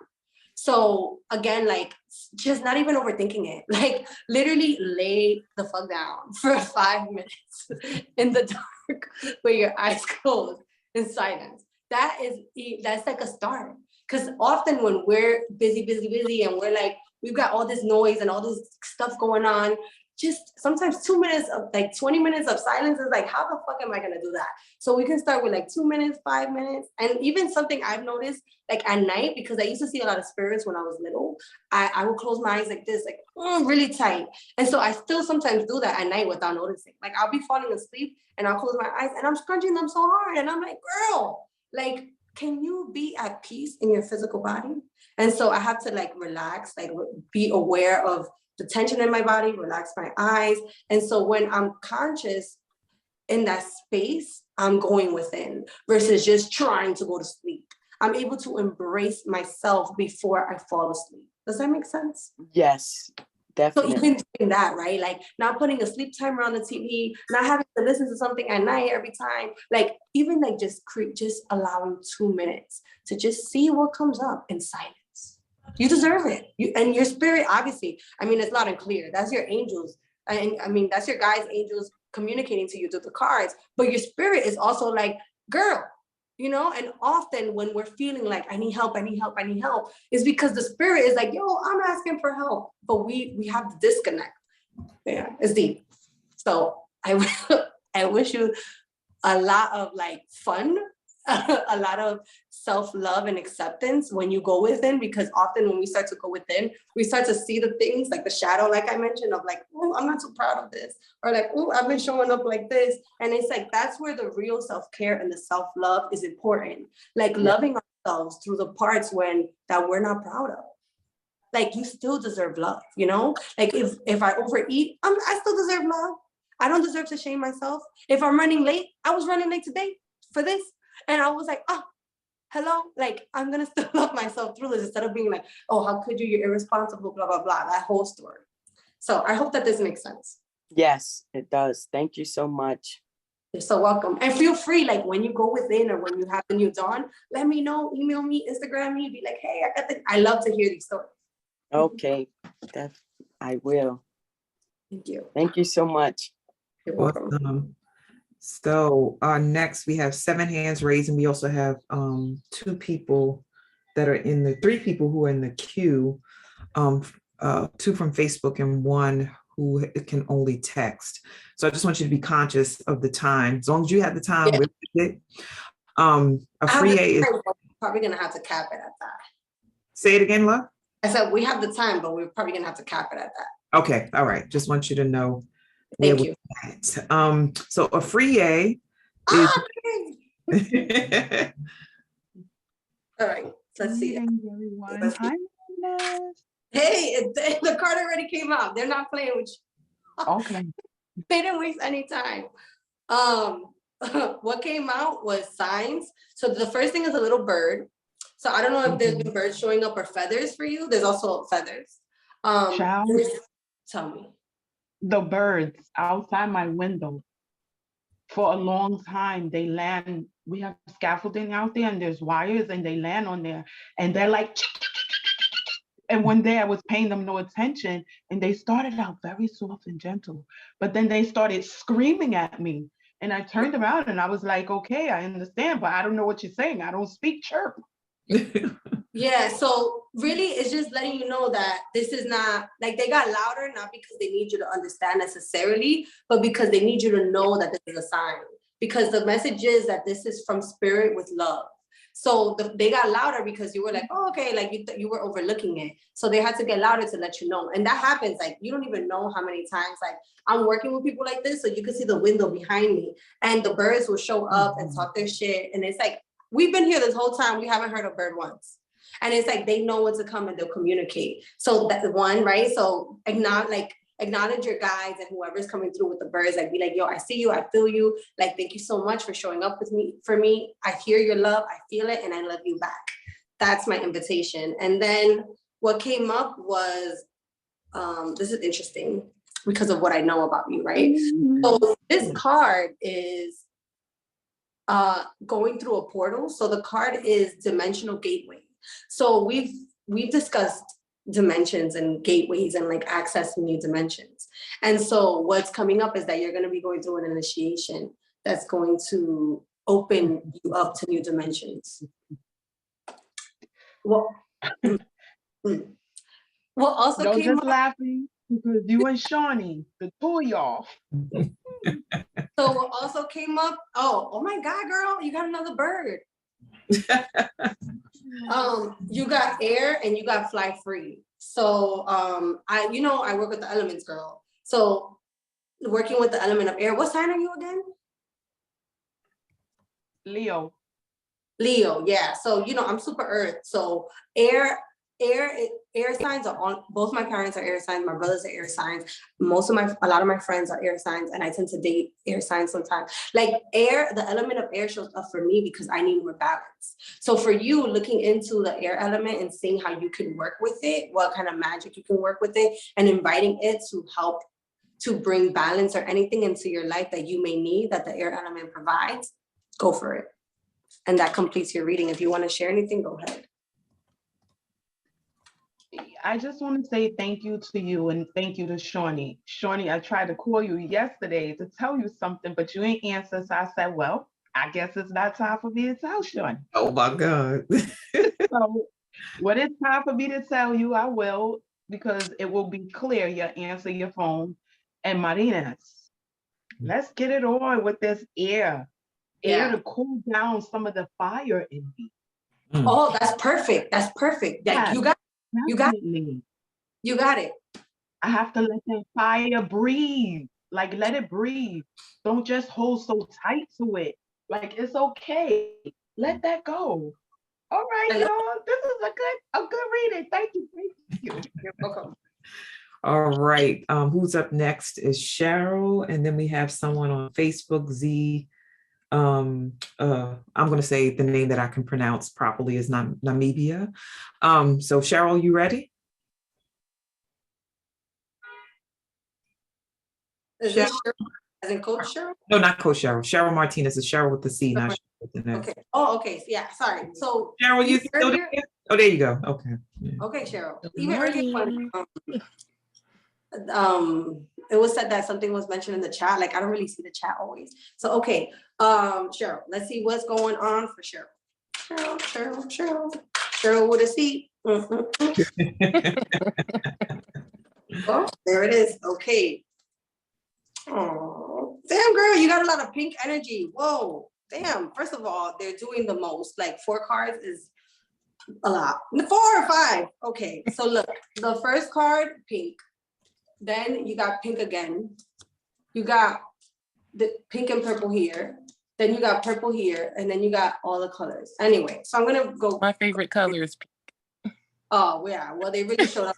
So again, like, just not even overthinking it. Like, literally lay the fuck down for 5 minutes in the dark with your eyes closed in silence. That's like a start. Because often when we're busy, and we're like, we've got all this noise and all this stuff going on, just sometimes 2 minutes of like 20 minutes of silence is like, how the fuck am I gonna do that? So we can start with like 2 minutes, 5 minutes. And even something I've noticed, like at night, because I used to see a lot of spirits when I was little, I would close my eyes like this, like really tight. And so I still sometimes do that at night without noticing. Like, I'll be falling asleep and I'll close my eyes and I'm scrunching them so hard. And I'm like, girl, like, can you be at peace in your physical body? And so I have to like relax, like be aware of the tension in my body, relax my eyes. And so when I'm conscious in that space, I'm going within versus just trying to go to sleep. I'm able to embrace myself before I fall asleep. Does that make sense? Yes, definitely. So even doing that, right? Like, not putting a sleep timer on the TV, not having to listen to something at night every time. Like, even like just allowing 2 minutes to just see what comes up in silence. You deserve it. And your spirit, obviously, I mean, it's loud and clear. That's your angels. And I mean, that's your guides, angels communicating to you through the cards. But your spirit is also like, girl, and often when we're feeling like, I need help, is because the spirit is like, yo, I'm asking for help. But we have the disconnect. Yeah, it's deep. So I wish you a lot of like fun, a lot of self-love and acceptance when you go within, because often when we start to go within, we start to see the things like the shadow, like I mentioned, of like, oh, I'm not so proud of this, or like, oh, I've been showing up like this. And it's like, that's where the real self-care and the self-love is important. Like loving ourselves through the parts that we're not proud of. Like you still deserve love, you know? Like if I overeat, I still deserve love. I don't deserve to shame myself. If I'm running late, I was running late today for this. And I was like, oh, hello. Like, I'm going to still love myself through this instead of being like, oh, how could you? You're irresponsible, blah, blah, blah. That whole story. So I hope that this makes sense. Yes, it does. Thank you so much. You're so welcome. And feel free, like when you go within or when you have the new dawn, let me know, email me, Instagram me, be like, hey, I love to hear these stories. Okay, I will. Thank you. Thank you so much. You're welcome. Awesome. So next we have 7 hands raised, and we also have 2 people that are 3 people who are in the queue, 2 from Facebook and 1 who can only text. So I just want you to be conscious of the time. As long as you have the time with it. A free is probably gonna have to cap it at that. Say it again, love. I said we have the time, but we're probably gonna have to cap it at that. Okay, all right. Just want you to know. Thank you. So a free A is all right. Let's see. Everyone. Hi, Agnes. Hey, the card already came out. They're not playing with you. Okay. They didn't waste any time. What came out was signs. So the first thing is a little bird. So I don't know if there's been birds showing up or feathers for you. There's also feathers. Child, tell me. the birds outside my window for a long time, they land. We have scaffolding out there and there's wires and they land on there and they're like, and one day I was paying them no attention and they started out very soft and gentle, but then they started screaming at me. And I turned around and I was like, okay, I understand, but I don't know what you're saying. I don't speak chirp. Yeah, so really it's just letting you know that this is not, like they got louder, not because they need you to understand necessarily, but because they need you to know that this is a sign. Because the message is that this is from spirit with love. So they got louder because you were like, oh, okay, like you were overlooking it. So they had to get louder to let you know. And that happens, like, you don't even know how many times, like, I'm working with people like this, so you can see the window behind me and the birds will show up and talk their shit. And it's like, we've been here this whole time, we haven't heard a bird once. And it's like, they know when to come and they'll communicate. So that's one, right? So acknowledge your guides and whoever's coming through with the birds, like be like, yo, I see you, I feel you. Like, thank you so much for showing up for me. I hear your love, I feel it, and I love you back. That's my invitation. And then what came up was, this is interesting because of what I know about you, right? So this card is going through a portal. So the card is dimensional gateway. So we've discussed dimensions and gateways and like accessing new dimensions. And so what's coming up is that you're going to be going through an initiation that's going to open you up to new dimensions. Well, also don't came just up, laughing because you and Shawnee, the two of y'all. So what also came up, oh my God, girl, you got another bird. You got air and you got fly free. So I work with the elements, girl. So working with the element of air. What sign are you again? Leo. Leo, yeah. So I'm super earth. So air signs are on. Both my parents are air signs. My brothers are air signs. A lot of my friends are air signs, and I tend to date air signs sometimes. Like air, the element of air shows up for me because I need more balance. So for you, looking into the air element and seeing how you can work with it, what kind of magic you can work with it, and inviting it to help to bring balance or anything into your life that you may need that the air element provides, go for it. And that completes your reading. If you want to share anything, go ahead. I just want to say thank you to you and thank you to Shawnee. Shawnee, I tried to call you yesterday to tell you something, but you ain't answer. So I said, well, I guess it's not time for me to tell Shawnee. Oh my God. So when it's time for me to tell you, I will, because it will be clear. You'll answer your phone. And Marinas, let's get it on with this air. Yeah. to cool down some of the fire in me. Oh, that's perfect. That's perfect. Like Yeah, you got definitely. you got it. I have to let that fire breathe. Like, let it breathe. Don't just hold so tight to it. Like, it's okay. Let that go. All right, y'all. This is a good reading. Thank you. Thank you. You're welcome. All right. Who's up next is Cheryl, and then we have someone on Facebook, Z. I'm going to say the name that I can pronounce properly is Namibia. So Cheryl, you ready? Is this Cheryl? As in Coach Cheryl? No, not Coach Cheryl. Cheryl Martinez is Cheryl with the C, not Cheryl with the N. Okay. Oh, okay. Yeah. Sorry. So Cheryl, you still there? Oh, there you go. Okay. Yeah. Okay, Cheryl. Good Even earlier morning. when it was said that something was mentioned in the chat, like I don't really see the chat always. So okay, Cheryl, let's see what's going on for Cheryl. Cheryl with a C. Oh, there it is. Okay. Oh, damn girl, you got a lot of pink energy. Whoa, damn. First of all, they're doing the most. Like 4 cards is a lot. 4 or 5. Okay, so look, the first card, pink. Then you got pink again. You got the pink and purple here. Then you got purple here, and then you got all the colors. Anyway, so I'm gonna go. My favorite color is pink. Oh yeah, well they really showed up.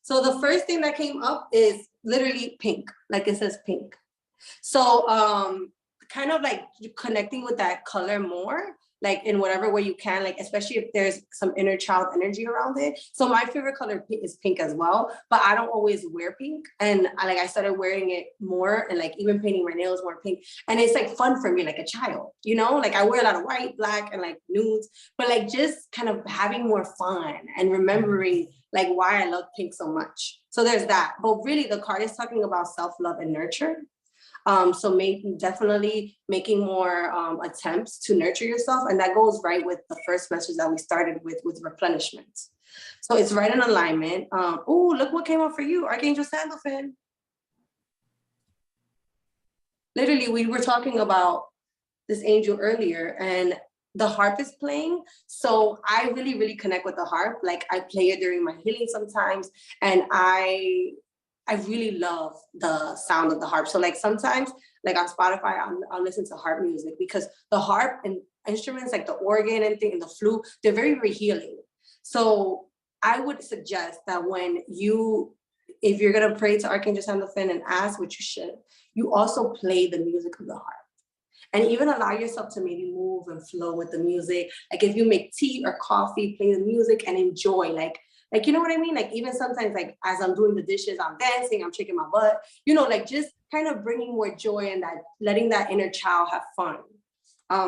So the first thing that came up is literally pink, like it says pink. So kind of like connecting with that color more, like in whatever way you can, like especially if there's some inner child energy around it. So my favorite color is pink as well, but I don't always wear pink. And I started wearing it more and like even painting my nails more pink. And it's like fun for me, like a child, you know, like I wear a lot of white, black, and like nudes, but like just kind of having more fun and remembering like why I love pink so much. So there's that. But really the card is talking about self-love and nurture. So definitely making more attempts to nurture yourself. And that goes right with the first message that we started with replenishment. So it's right in alignment. Oh, look what came up for you, Archangel Sandalphon. Literally, we were talking about this angel earlier and the harp is playing. So I really, really connect with the harp. Like I play it during my healing sometimes. And I really love the sound of the harp. So like sometimes, like on Spotify, I'll listen to harp music because the harp and instruments like the organ and the flute, they're very, very healing. So I would suggest that if you're gonna pray to Archangel Sandalphon and ask, which you should, you also play the music of the harp. And even allow yourself to maybe move and flow with the music. Like if you make tea or coffee, play the music and enjoy, like, you know what I mean? Like even sometimes like as I'm doing the dishes, I'm dancing, I'm shaking my butt, you know, like just kind of bringing more joy and that letting that inner child have fun.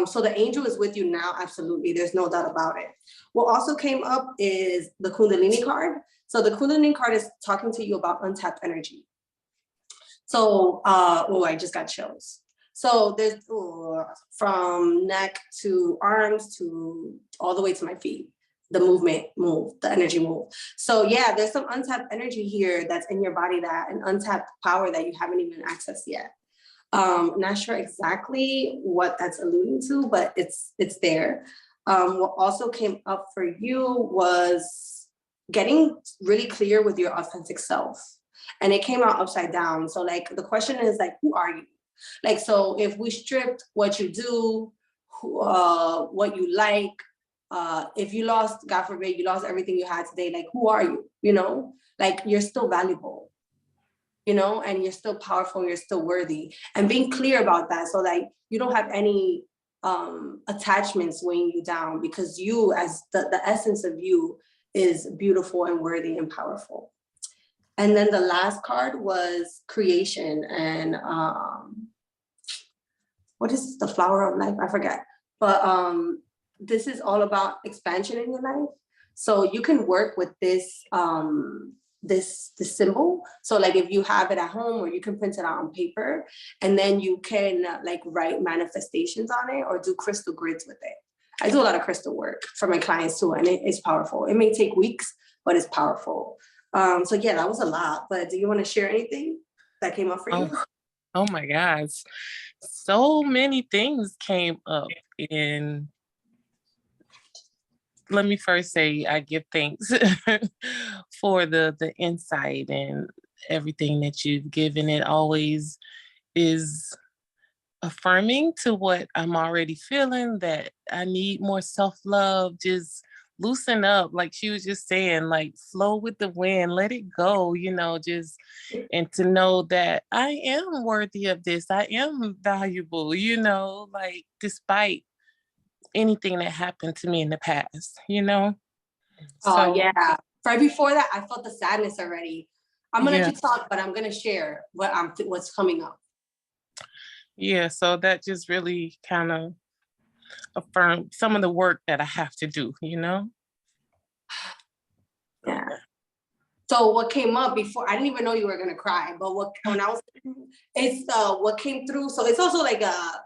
So the angel is with you now, absolutely. There's no doubt about it. What also came up is the Kundalini card. So the Kundalini card is talking to you about untapped energy. So, I just got chills. So there's from neck to arms to all the way to my feet. The the energy move. So yeah, there's some untapped energy here that's in your body, that an untapped power that you haven't even accessed yet. Not sure exactly what that's alluding to, but it's there. What also came up for you was getting really clear with your authentic self. And it came out upside down. So like the question is like, who are you? Like, so if we stripped what you do, what you like, if you lost, God forbid, you lost everything you had today, like, who are you? You know, like you're still valuable, you know, and you're still powerful, you're still worthy. And being clear about that so that you don't have any attachments weighing you down, because you, as the essence of you, is beautiful and worthy and powerful. And then the last card was creation. And what is the flower of life? I forget. But this is all about expansion in your life. So you can work with this this symbol. So like if you have it at home, or you can print it out on paper, and then you can like write manifestations on it or do crystal grids with it. I do a lot of crystal work for my clients too, and it's powerful. It may take weeks, but it's powerful. So yeah, that was a lot, but do you want to share anything that came up for you? Oh my gosh. so many things came up. And let me first say I give thanks for the insight and everything that you've given. It always is affirming to what I'm already feeling, that I need more self-love. Just loosen up, like she was just saying, like flow with the wind, let it go, just, and to know that I am worthy of this, I am valuable, like despite anything that happened to me in the past. Oh So yeah. Right before that, I felt the sadness already. I'm gonna yeah, let you talk, but I'm gonna share what's coming up. yeah, so that just really kind of affirmed some of the work that I have to do. Yeah. So what came up before, I didn't even know you were gonna cry, but what came through. So it's also like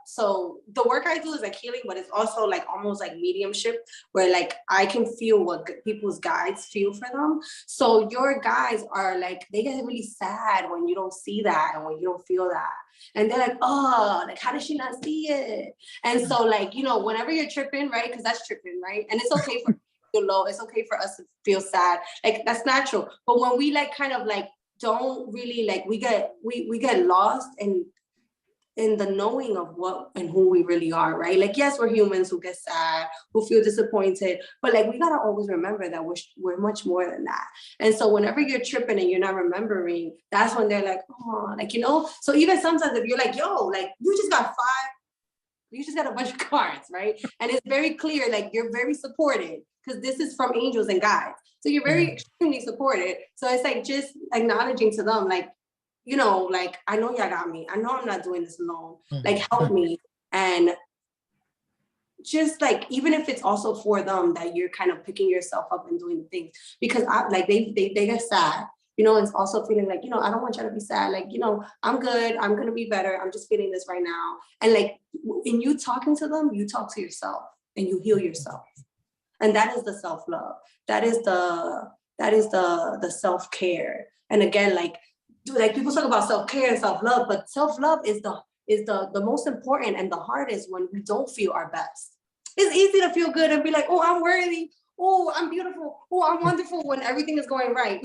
so the work I do is like healing, but it's also like almost like mediumship, where like I can feel what people's guides feel for them. So your guides are like, they get really sad when you don't see that and when you don't feel that. And they're like, oh, like how did she not see it? And so like, whenever you're tripping, right? Because that's tripping, right? And it's okay for feel low. It's okay for us to feel sad. Like that's natural. But when we like kind of like don't really like we get lost in the knowing of what and who we really are, right? Like yes, we're humans who get sad, who feel disappointed, but like we gotta always remember that we're much more than that. And so whenever you're tripping and you're not remembering, that's when they're like, oh, like So even sometimes if you're like, yo, like you just got a bunch of cards, right? And it's very clear, like you're very supported because this is from angels and guides. So you're very extremely supported. So it's like just acknowledging to them, like, like I know y'all got me. I know I'm not doing this alone. Like help me. And just like, even if it's also for them that you're kind of picking yourself up and doing things, because they get sad. It's also feeling like, I don't want you to be sad. Like, I'm good. I'm going to be better. I'm just feeling this right now. And like, in you talking to them, you talk to yourself and you heal yourself. And that is the self-love. That is the self-care. And again, like people talk about self-care and self-love, but self-love is the most important and the hardest when we don't feel our best. It's easy to feel good and be like, oh, I'm worthy. Oh, I'm beautiful. Oh, I'm wonderful when everything is going right.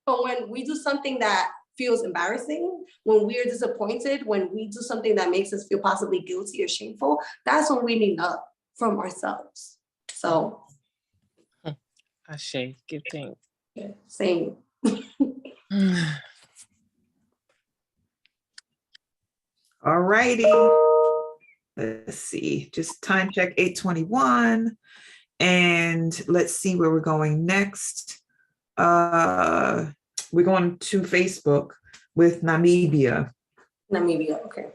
But when we do something that feels embarrassing, when we are disappointed, when we do something that makes us feel possibly guilty or shameful, that's when we need love from ourselves. So, Ashe, give thanks. yeah, same. All righty. Let's see, just time check 8:21. And let's see where we're going next. We're going to Facebook with Namibia. Namibia, okay.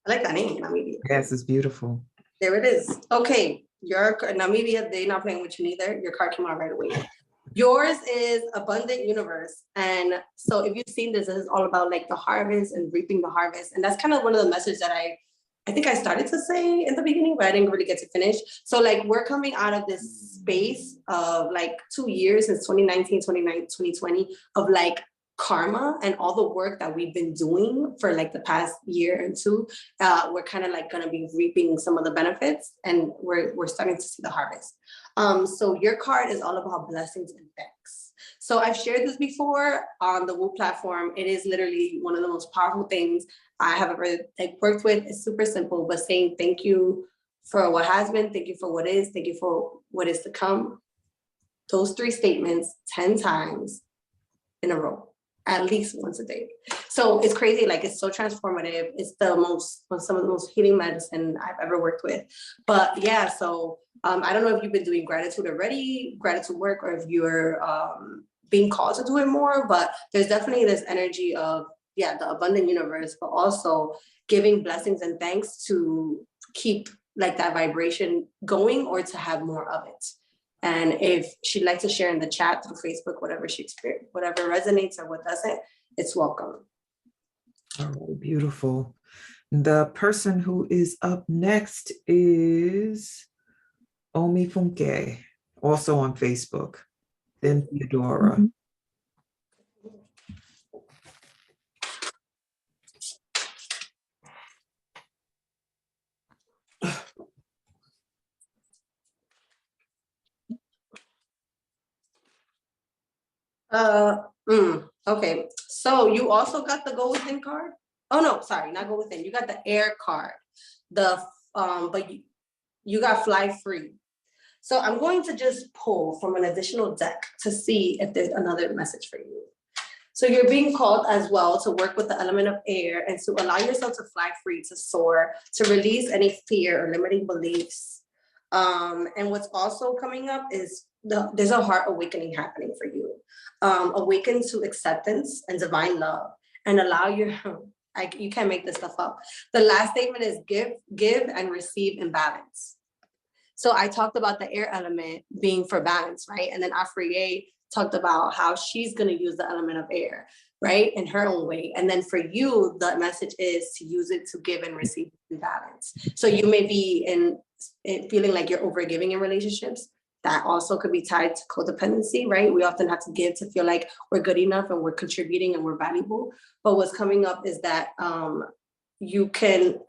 I like that name, Namibia. Yes, it's beautiful. There it is. Okay, your Namibia, they're not playing with you neither. Your card came out right away. Yours is Abundant Universe. And so if you've seen this is all about like the harvest and reaping the harvest. And that's kind of one of the messages that I think I started to say in the beginning, but I didn't really get to finish. So like we're coming out of this space of like 2 years since 2019, 2020 of like karma and all the work that we've been doing for like the past year and two. We're kind of like going to be reaping some of the benefits and we're starting to see the harvest. So your card is all about blessings and thanks. So I've shared this before on the Woo platform. It is literally one of the most powerful things I have ever worked with. It's super simple, but saying thank you for what has been, thank you for what is, thank you for what is to come. Those 3 statements 10 times in a row, at least once a day. So it's crazy, like it's so transformative. It's some of the most healing medicine I've ever worked with. But yeah, so I don't know if you've been doing gratitude already, gratitude work, or if you're being called to do it more, but there's definitely this energy of, yeah, the abundant universe, but also giving blessings and thanks to keep like that vibration going or to have more of it. And if she'd like to share in the chat through Facebook, whatever she experienced, whatever resonates or what doesn't, it's welcome. Oh, beautiful. The person who is up next is Omi Funke, also on Facebook. Then Theodora. Okay, so you also got the Go Within card? Oh no, sorry, not Go Within. You got the Air card. But you got Fly Free. So I'm going to just pull from an additional deck to see if there's another message for you. So you're being called as well to work with the element of air and to allow yourself to fly free, to soar, to release any fear or limiting beliefs. And what's also coming up is there's a heart awakening happening for you. Awaken to acceptance and divine love, and allow you can't make this stuff up. The last statement is give and receive in balance. So I talked about the air element being for balance, right? And then Afriye talked about how she's going to use the element of air, right, in her own way. And then for you, the message is to use it to give and receive in balance. So you may be in feeling like you're overgiving in relationships. That also could be tied to codependency, right? We often have to give to feel like we're good enough and we're contributing and we're valuable. But what's coming up is that you can,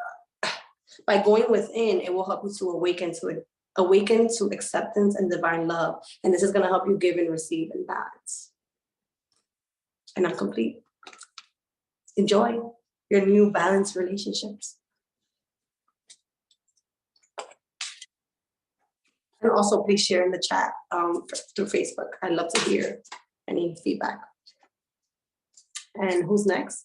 by going within, it will help you to awaken to acceptance and divine love. And this is going to help you give and receive in balance. And I'm complete. Enjoy your new balanced relationships. And also please share in the chat through Facebook. I'd love to hear any feedback. And who's next?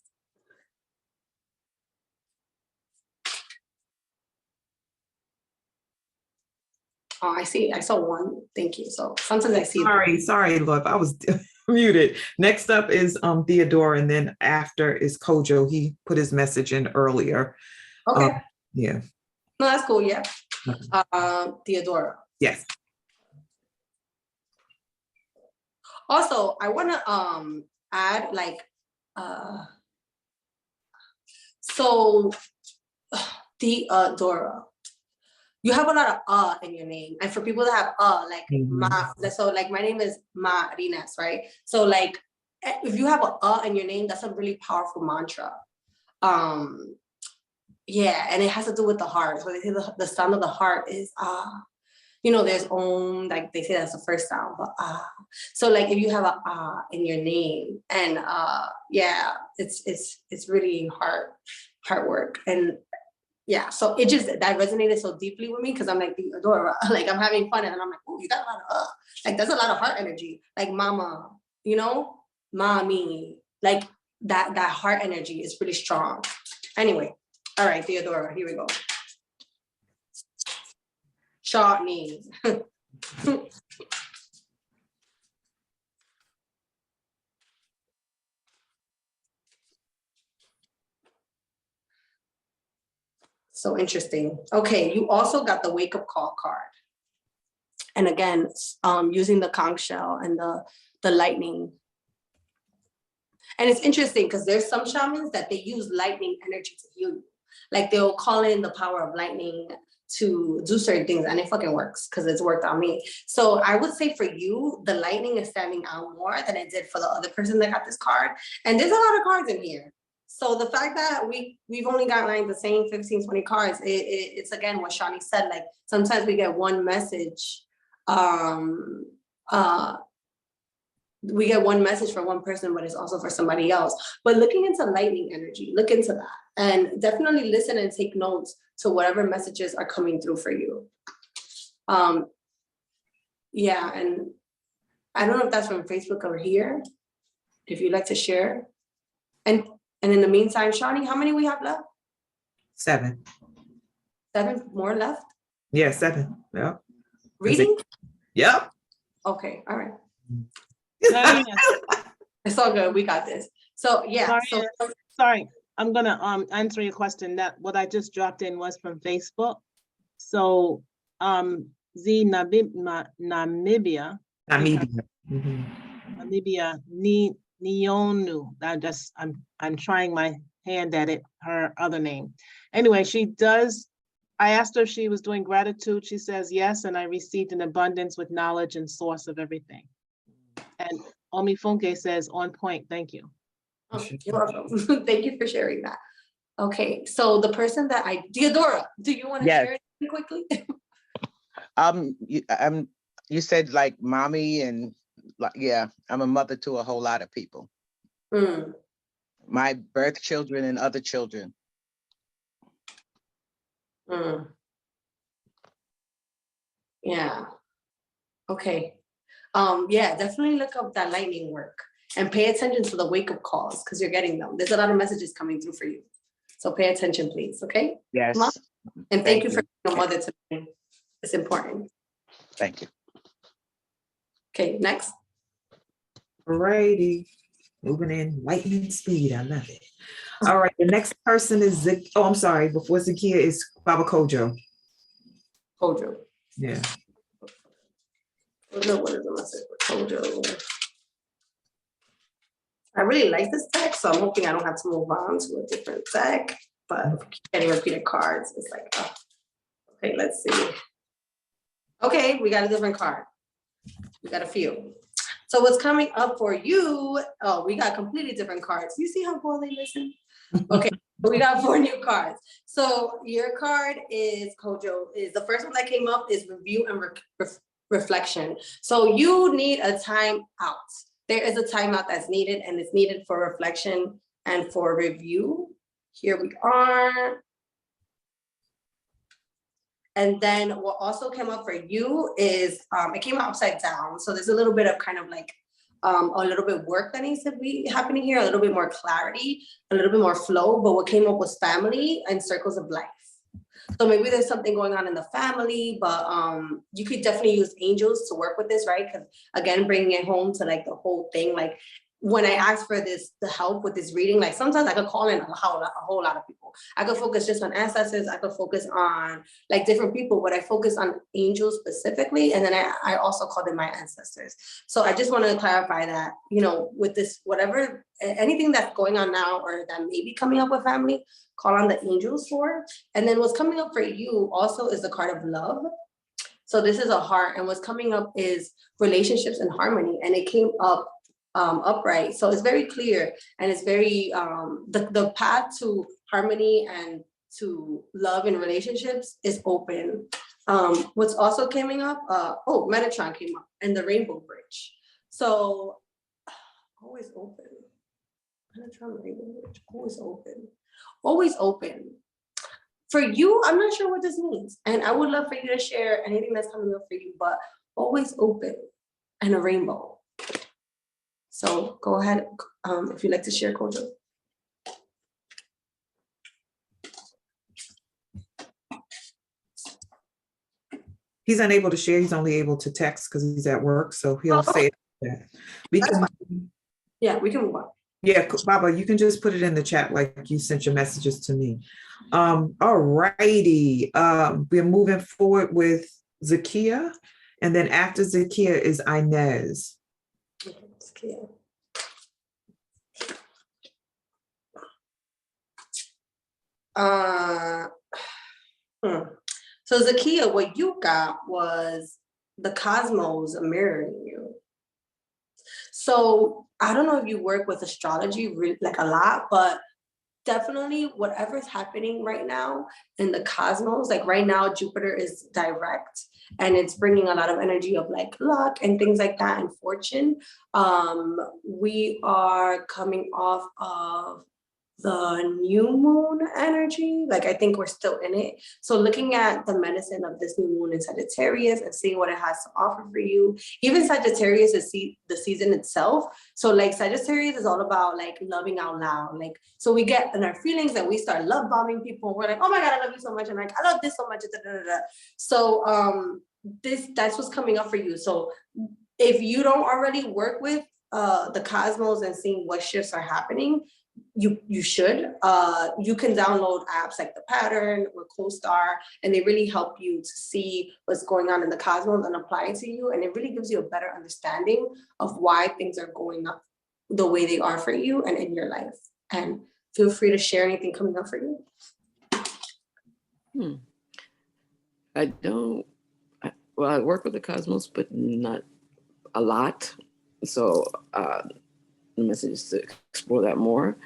Oh, I saw one. Thank you. So sometimes I see. Sorry, love. I was muted. Next up is Theodore, and then after is Kojo. He put his message in earlier. Okay. Yeah. No, that's cool. Yeah. Theodora. Yes. Also, I want to add like so Theodora. You have a lot of in your name. And for people that have like Ma, so like my name is Ma Rinas, right? So like if you have a in your name, that's a really powerful mantra. Yeah, and it has to do with the heart. So they say the sound of the heart is you know, there's Om, like they say that's the first sound, but so like if you have a in your name, and yeah, it's really hard work. And yeah, so it just, that resonated so deeply with me because I'm like, Theodora, like I'm having fun and I'm like, oh, you got a lot of like that's a lot of heart energy, like mama, you know, mommy, like that heart energy is pretty strong. Anyway, all right, Theodora, here we go. Short knees. So interesting. Okay, you also got the wake up call card. And again, using the conch shell and the lightning. And it's interesting because there's some shamans that they use lightning energy to heal you. Like they'll call in the power of lightning to do certain things, and it fucking works because it's worked on me. So I would say for you, the lightning is standing out more than it did for the other person that got this card. And there's a lot of cards in here. So the fact that we've only got like the same 15, 20 cards, it's again what Shani said, like sometimes we get one message, we get one message for one person, but it's also for somebody else. But looking into lightning energy, look into that, and definitely listen and take notes to whatever messages are coming through for you. Yeah, and I don't know if that's from Facebook or here, if you'd like to share. And in the meantime, Shani, how many we have left? 7. 7 more left? Yeah, 7. Yeah. Reading? Yep. Okay, all right. Nadia, It's all good. We got this. So yeah. Sorry, I'm gonna answer your question. That what I just dropped in was from Facebook. So Namibia. Namibia, Nionu. I'm trying my hand at it, her other name. Anyway, she does. I asked her if she was doing gratitude. She says yes, and I received an abundance with knowledge and source of everything. And Omi Funke says, on point, thank you. Oh, you're welcome. Thank you for sharing that. Okay, so the person that Theodora, do you want to share it quickly? You said like mommy and yeah, I'm a mother to a whole lot of people. Mm. My birth children and other children. Mm. Yeah. Okay. Yeah, definitely look up that lightning work and pay attention to the wake up calls because you're getting them. There's a lot of messages coming through for you. So pay attention, please. Okay. Yes. Mom? And thank you for being a Okay. mother to me. It's important. Thank you. Okay, next. Alrighty, moving in lightning speed. I love it. All right, the next person is oh, I'm sorry. Before Zakia is Baba Kojo. Kojo. Yeah. Kojo, what is the message for Kojo? I really like this deck, so I'm hoping I don't have to move on to a different deck. But getting repeated cards, it's like, oh. Okay, let's see. Okay, we got a different card. We got a few. So what's coming up for you? Oh, we got completely different cards. You see how well they listen? Okay, we got 4 new cards. So your card is Kojo. Is the first one that came up is review and reflection. So you need a time out. There is a timeout that's needed, and it's needed for reflection and for review. Here we are. And then what also came up for you is, it came out upside down. So there's a little bit of kind of like a little bit of work that needs to be happening here, a little bit more clarity, a little bit more flow. But what came up was family and circles of life. So maybe there's something going on in the family, but you could definitely use angels to work with this, right? Because again, bringing it home to like the whole thing, like when I asked for this, the help with this reading, like sometimes I could call in a whole lot of people. I could focus just on ancestors. I could focus on like different people, but I focus on angels specifically. And then I also called in my ancestors. So I just want to clarify that, you know, with this, whatever, anything that's going on now or that may be coming up with family, call on the angels for. And then what's coming up for you also is the card of love. So this is a heart, and what's coming up is relationships and harmony. And it came up upright. So it's very clear, and it's very, the path to harmony and to love and relationships is open. What's also coming up, Metatron came up and the Rainbow Bridge. So always open. Metatron, Rainbow Bridge, always open. Always open. For you, I'm not sure what this means. And I would love for you to share anything that's coming up for you, but always open and a rainbow. So go ahead, if you'd like to share, Kojo. He's unable to share. He's only able to text because he's at work. So he'll say it. We can, yeah, we can move on. Yeah, Baba, you can just put it in the chat like you sent your messages to me. All righty. We're moving forward with Zakia. And then after Zakia is Inez. Zakia. So Zakia, what you got was the cosmos mirroring you. So I don't know if you work with astrology like a lot, but definitely whatever's happening right now in the cosmos, like right now, Jupiter is direct and it's bringing a lot of energy of like luck and things like that and fortune. We are coming off of the new moon energy. Like I think we're still in it. So looking at the medicine of this new moon in Sagittarius and seeing what it has to offer for you. Even Sagittarius is the season itself. So like Sagittarius is all about like loving out loud. Like, so we get in our feelings and we start love bombing people. We're like, oh my God, I love you so much. And like, I love this so much. Da, da, da, da. So that's what's coming up for you. So if you don't already work with the cosmos and seeing what shifts are happening, you should. You can download apps like The Pattern or CoStar, and they really help you to see what's going on in the cosmos and apply it to you. And it really gives you a better understanding of why things are going up the way they are for you and in your life. And feel free to share anything coming up for you. I don't, well, I work with the cosmos, but not a lot. So the message is to explore that more.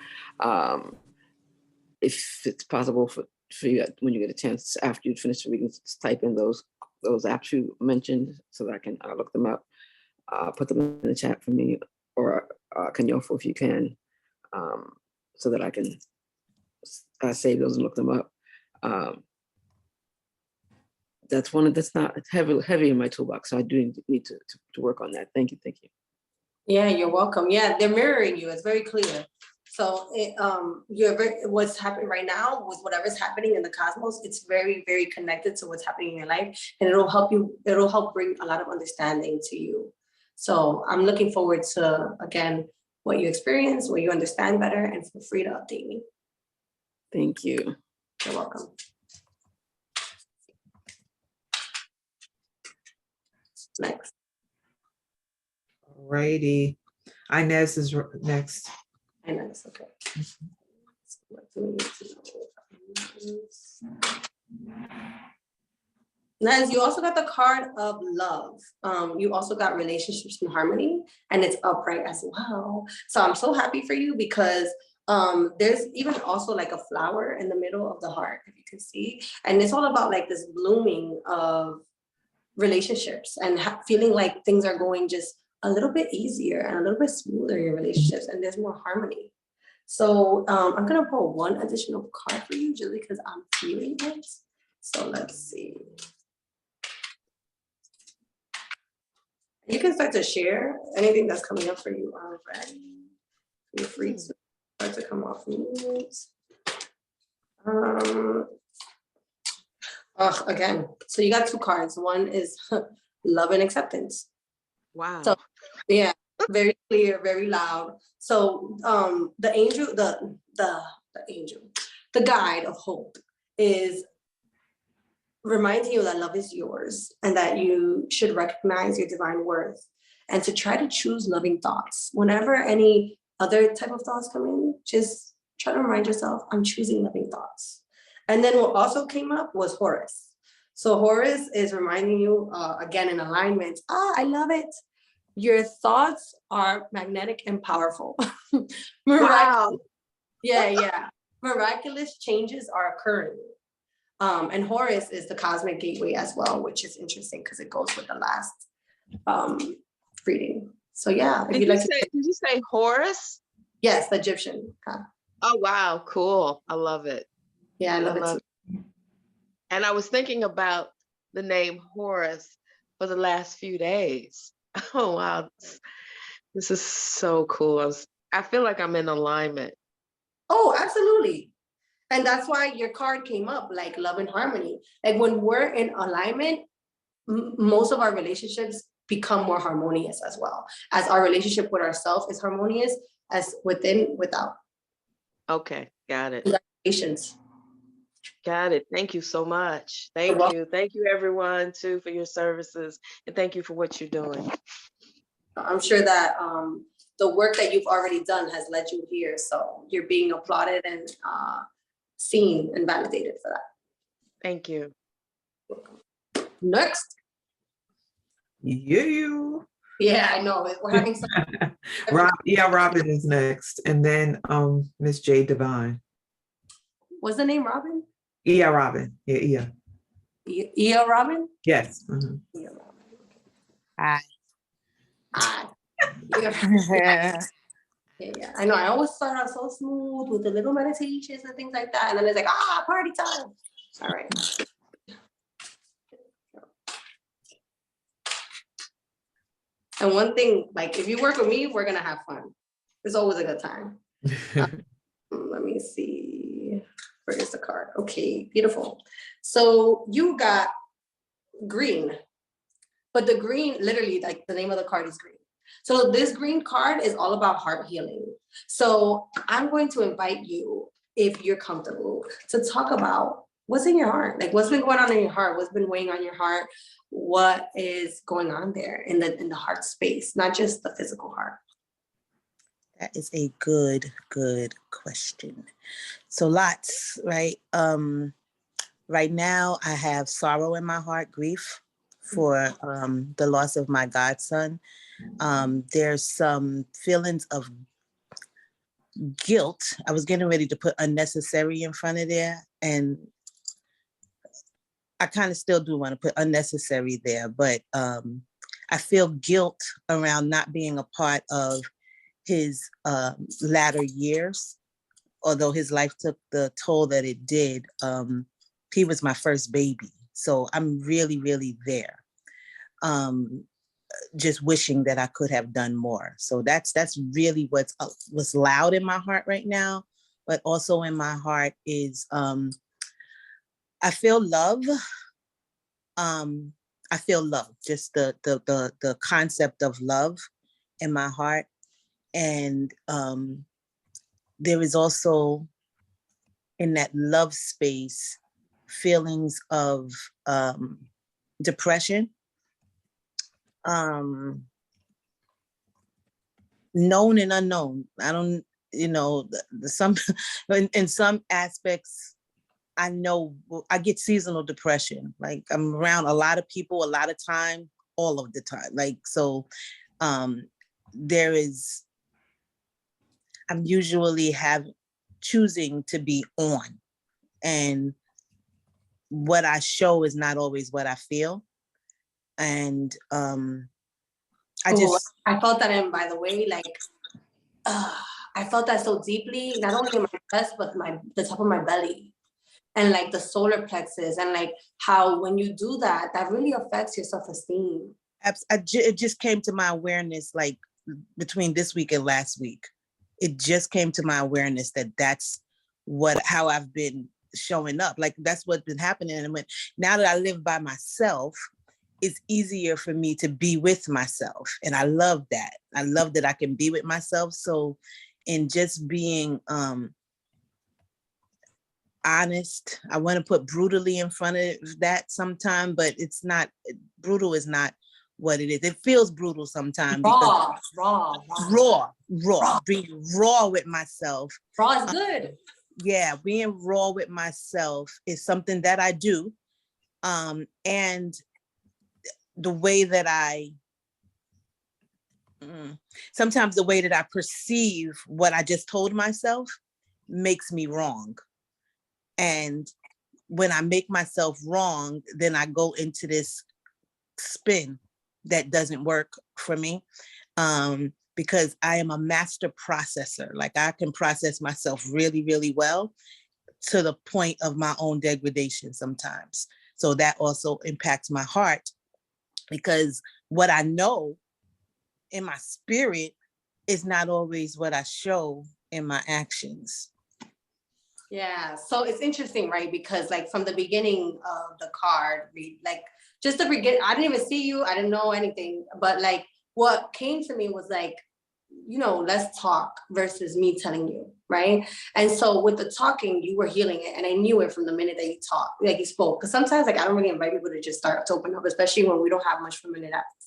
If it's possible for you, when you get a chance after you finish the reading, type in those apps you mentioned so that I can look them up. put them in the chat for me, or Kanyofo if you can, so that I can save those and look them up. That's not heavy in my toolbox, so I do need to work on that. Thank you. Yeah, you're welcome. Yeah, they're mirroring you. It's very clear. So what's happening right now with whatever's happening in the cosmos, it's very, very connected to what's happening in your life, and it'll help bring a lot of understanding to you. So I'm looking forward to, again, what you experience, what you understand better, and feel free to update me. Thank you. You're welcome. Next. Alrighty. Inez is next. Inez, okay. Inez, you also got the card of love. You also got relationships in harmony, and it's upright as well. So I'm so happy for you because there's even also like a flower in the middle of the heart, if you can see. And it's all about like this blooming of relationships and feeling like things are going just a little bit easier and a little bit smoother in your relationships, and there's more harmony. So I'm gonna pull one additional card for you just because I'm feeling it. So let's see. You can start to share anything that's coming up for you already. Feel free to start to come off mute. Again, so you got two cards. One is love and acceptance. Wow. So yeah, very clear, very loud. So the angel, the guide of hope is reminding you that love is yours and that you should recognize your divine worth and to try to choose loving thoughts. Whenever any other type of thoughts come in, just try to remind yourself, I'm choosing loving thoughts. And then what also came up was Horus. So Horus is reminding you, again, in alignment. I love it. Your thoughts are magnetic and powerful. Wow. Yeah. Miraculous changes are occurring. And Horus is the cosmic gateway as well, which is interesting because it goes with the last reading. So yeah, if Did you say Horus? Yes, the Egyptian. Oh wow, cool. I love it. Yeah, I love it too. And I was thinking about the name Horus for the last few days. Oh wow, this is so cool. I feel like I'm in alignment. Oh, absolutely. And that's why your card came up, like love and harmony. Like when we're in alignment, most of our relationships become more harmonious as well. As our relationship with ourselves is harmonious, as within, without. Okay, got it. Congratulations. Got it. Thank you so much. Thank you. Thank you everyone too for your services. And thank you for what you're doing. I'm sure that the work that you've already done has led you here. So you're being applauded and seen and validated for that. Thank you. Next. You. Yeah, I know. We're having some. Robin is next. And then Miss J Divine. What's the name, Robin? Robin. Yeah. Robin? Yes. Mm-hmm. Hi. Yeah, I know. I always start out so smooth with the little meditations and things like that. And then it's like, party time. All right. And one thing, like if you work with me, we're going to have fun. It's always a good time. Let me see. Where is the card? Okay, beautiful. So you got green, but the green, literally, like the name of the card is green. So this green card is all about heart healing. So I'm going to invite you, if you're comfortable, to talk about what's in your heart. Like what's been going on in your heart? What's been weighing on your heart? What is going on there in the heart space, not just the physical heart? That is a good question. So lots, right? Right now I have sorrow in my heart, grief for the loss of my godson. There's some feelings of guilt. I was getting ready to put unnecessary in front of there, and I kind of still do want to put unnecessary there, but I feel guilt around not being a part of his latter years, although his life took the toll that it did. He was my first baby. So I'm really, really there. Just wishing that I could have done more. So that's really what's loud in my heart right now. But also in my heart is I feel love. I feel love, just the concept of love in my heart. And there is also in that love space feelings of depression, known and unknown. I don't, some in some aspects, I know I get seasonal depression. Like I'm around a lot of people, a lot of time, all of the time. Like, so there is, I'm usually choosing to be on, and what I show is not always what I feel. And I felt that in, by the way, like, I felt that so deeply, not only in my chest, but the top of my belly. And like the solar plexus, and like how when you do that, that really affects your self-esteem. It just came to my awareness, like between this week and last week. It just came to my awareness that that's how I've been showing up. Like that's what's been happening. And now that I live by myself, it's easier for me to be with myself. And I love that. I love that I can be with myself. So in just being honest, I want to put brutally in front of that sometime, but it's not, brutal is not what it is. It feels brutal sometimes. Raw. Being raw with myself. Raw is good. Yeah, being raw with myself is something that I do. And the way that sometimes the way that I perceive what I just told myself makes me wrong. And when I make myself wrong, then I go into this spin that doesn't work for me, because I am a master processor. Like I can process myself really, really well to the point of my own degradation sometimes. So that also impacts my heart, because what I know in my spirit is not always what I show in my actions. Yeah, so it's interesting, right? Because like from the beginning of the card, like just to forget, I didn't even see you, I didn't know anything, but like what came to me was like, let's talk versus me telling you, right? And so with the talking, you were healing it, and I knew it from the minute that you talked, like you spoke. Because sometimes like I don't really invite people to just start to open up, especially when we don't have much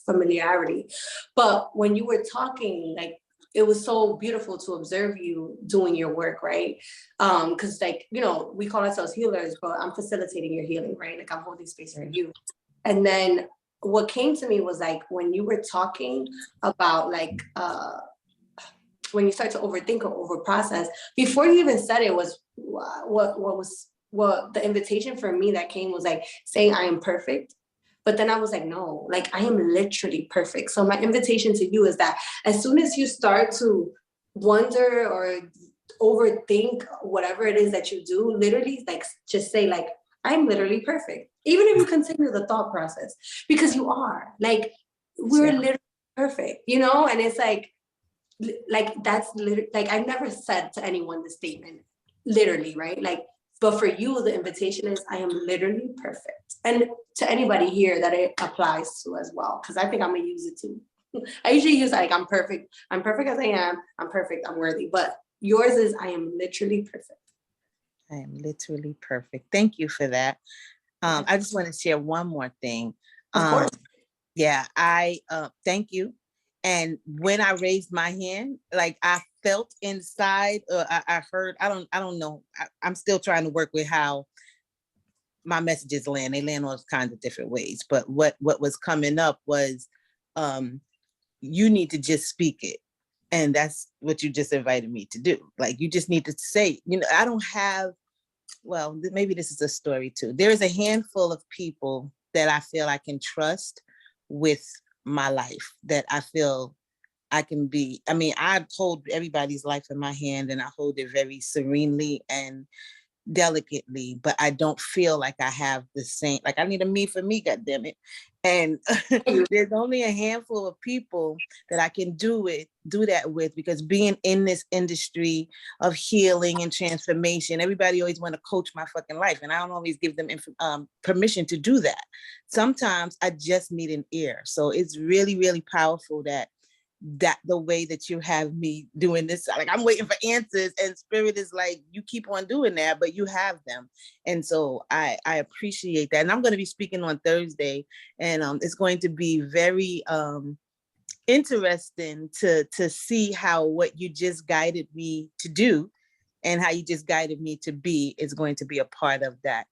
familiarity. But when you were talking, like it was so beautiful to observe you doing your work, right? Because like, we call ourselves healers, but I'm facilitating your healing, right? Like I'm holding space for you. And then what came to me was like, when you were talking about like, when you start to overthink or overprocess, before you even said it, was what the invitation for me that came was like saying I am perfect. But then I was like, no, like I am literally perfect. So my invitation to you is that as soon as you start to wonder or overthink whatever it is that you do, literally like just say like, I'm literally perfect. Even if you continue the thought process, because you are, like, we're literally perfect, and it's like that's literally, like I've never said to anyone this statement, literally, right? Like, but for you, the invitation is I am literally perfect. And to anybody here that it applies to as well, because I think I'm gonna use it too. I usually use like I'm perfect as I am, I'm perfect, I'm worthy. But yours is I am literally perfect. I am literally perfect. Thank you for that. I just want to share one more thing. Of course. Yeah, I thank you. And when I raised my hand, like I felt inside, I heard, I don't know. I'm still trying to work with how my messages land. They land all kinds of different ways. But what was coming up was, you need to just speak it. And that's what you just invited me to do. Like, you just need to say, I don't have, well, maybe this is a story too. There's a handful of people that I feel I can trust with my life that I feel I can be. I mean, I hold everybody's life in my hand and I hold it very serenely and delicately, but I don't feel like I have the same, like I need a me for me, goddammit. And there's only a handful of people that I can do that with, because being in this industry of healing and transformation, everybody always want to coach my fucking life, and I don't always give them permission to do that. Sometimes I just need an ear. So it's really, really powerful that the way that you have me doing this, like I'm waiting for answers, and spirit is like, you keep on doing that, but you have them. And so I appreciate that. And I'm going to be speaking on Thursday, and it's going to be very interesting to see how what you just guided me to do and how you just guided me to be is going to be a part of that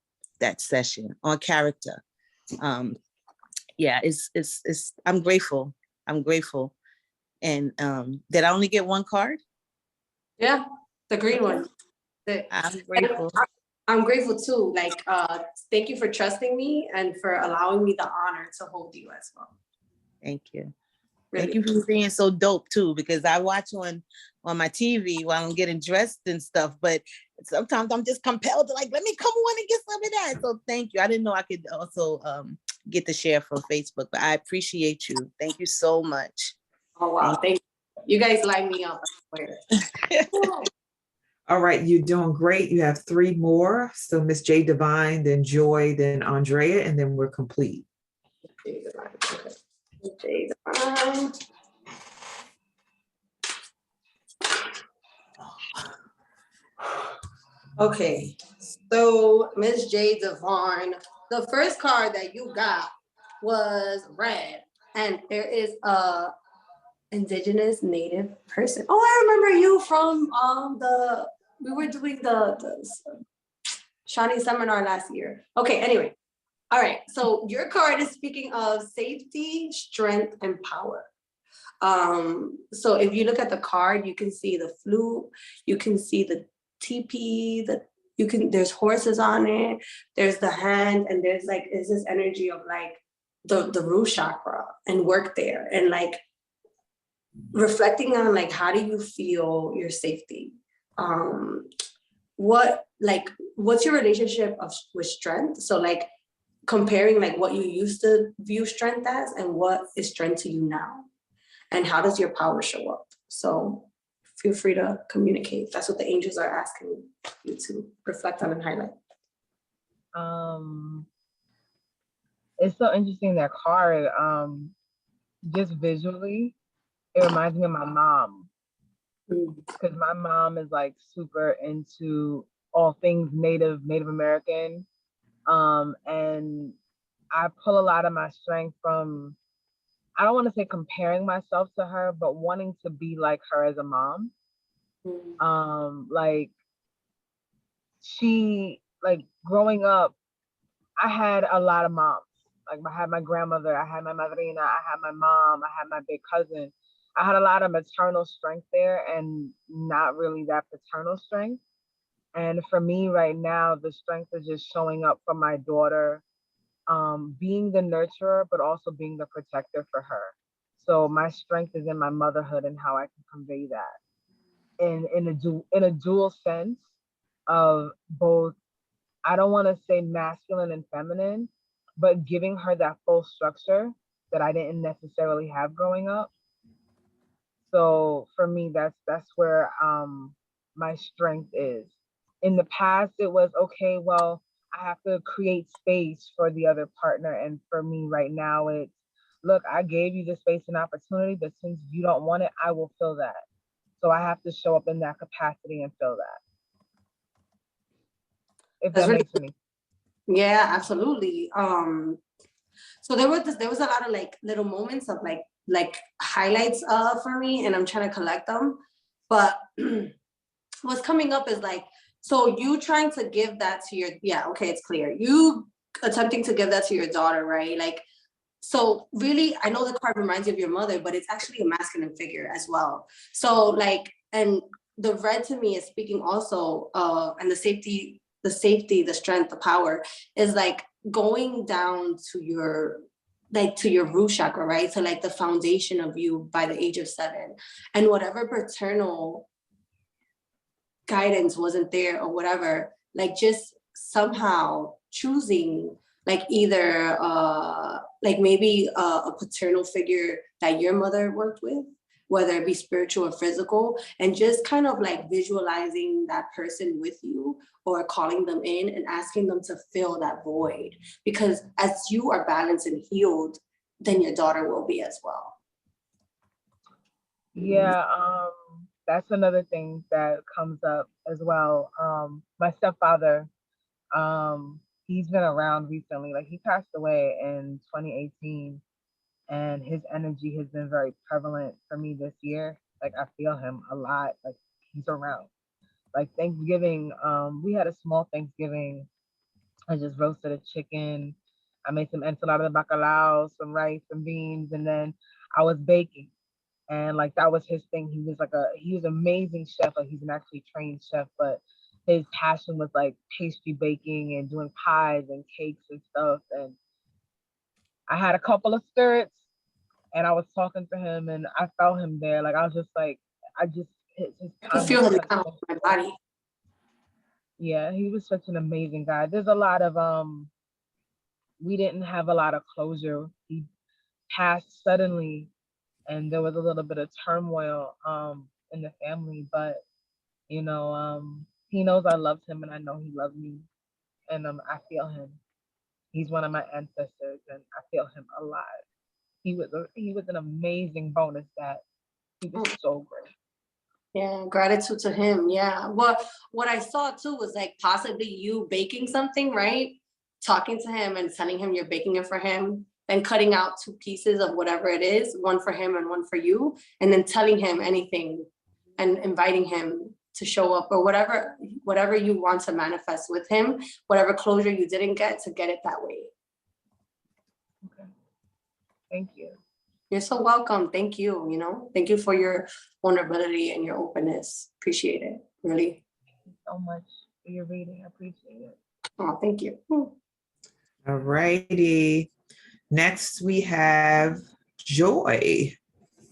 session on character. Yeah, it's I'm grateful. And did I only get one card? Yeah, the green one. I'm grateful. I'm grateful too. Like, thank you for trusting me and for allowing me the honor to hold you as well. Thank you. Really. Thank you for being so dope too, because I watch on my TV while I'm getting dressed and stuff, but sometimes I'm just compelled to like, let me come on and get some of that. So thank you. I didn't know I could also get the share from Facebook, but I appreciate you. Thank you so much. Oh, wow. Thank you. You guys light me up. I swear. All right, you're doing great. You have 3 more. So Miss J Divine, then Joy, then Andrea, and then we're complete. J Divine. Okay. J Divine. Okay, so Miss J Divine, the first card that you got was red, and there is a indigenous native person. Oh, I remember you from we were doing the Shawnee seminar last year. Okay, anyway. All right, so your card is speaking of safety, strength, and power. So if you look at the card, you can see the flute, you can see the teepee, there's horses on it, there's the hand, and there's this energy of like the root chakra and work there, and like reflecting on like, how do you feel your safety? What's your relationship with strength? So like comparing like what you used to view strength as and what is strength to you now, and how does your power show up? So feel free to communicate. That's what the angels are asking you to reflect on and highlight. It's so interesting, that card. Just visually, it reminds me of my mom, because my mom is like super into all things Native American, and I pull a lot of my strength from, I don't want to say comparing myself to her, but wanting to be like her as a mom. Like growing up, I had a lot of moms. Like I had my grandmother, I had my madrina, I had my mom, I had my big cousin. I had a lot of maternal strength there and not really that paternal strength. And for me right now, the strength is just showing up for my daughter, being the nurturer, but also being the protector for her. So my strength is in my motherhood and how I can convey that in a dual sense of both, I don't want to say masculine and feminine, but giving her that full structure that I didn't necessarily have growing up. So for me, that's where my strength is. In the past, it was, okay, well, I have to create space for the other partner. And for me right now, it's, look, I gave you the space and opportunity, but since you don't want it, I will fill that. So I have to show up in that capacity and fill that. If that makes sense. Yeah, absolutely. So there was a lot of like little moments of like highlights for me, and I'm trying to collect them. But what's coming up is like, so you trying to give that to your, yeah, okay, it's clear. You attempting to give that to your daughter, right? Like, so really, I know the card reminds you of your mother, but it's actually a masculine figure as well. So like, and the red to me is speaking also, and the safety, the strength, the power is like going down to your like to your root chakra, right? To like the foundation of you by the age of 7. And whatever paternal guidance wasn't there or whatever, like just somehow choosing like either like maybe a paternal figure that your mother worked with, whether it be spiritual or physical, and just kind of like visualizing that person with you or calling them in and asking them to fill that void. Because as you are balanced and healed, then your daughter will be as well. Yeah, that's another thing that comes up as well. My stepfather, he's been around recently. Like he passed away in 2018, and his energy has been very prevalent for me this year. Like I feel him a lot. Like he's around. Like Thanksgiving, we had a small Thanksgiving. I just roasted a chicken. I made some ensalada de bacalao, some rice, some beans, and then I was baking. And like that was his thing. He was an amazing chef. Like he's an actually trained chef, but his passion was like pastry baking and doing pies and cakes and stuff. And I had a couple of spirits and I was talking to him and I felt him there. Like I was just like, his I can time feel was him such now in my body. yeah, he was such an amazing guy. There's a lot of we didn't have a lot of closure. He passed suddenly and there was a little bit of turmoil in the family, but you know, he knows I loved him and I know he loved me. And I feel him. He's one of my ancestors and I feel him alive. He was an amazing bonus dad. He was so great. Yeah, gratitude to him. Yeah. What I saw too was like possibly you baking something, right? Talking to him and telling him you're baking it for him, then cutting out 2 pieces of whatever it is, one for him and one for you, and then telling him anything and inviting him to show up or whatever you want to manifest with him, whatever closure you didn't get, to get it that way. Okay. Thank you. You're so welcome. Thank you. Thank you for your vulnerability and your openness. Appreciate it. Really. Thank you so much for your reading. I appreciate it. Oh, thank you. All righty. Next we have Joy.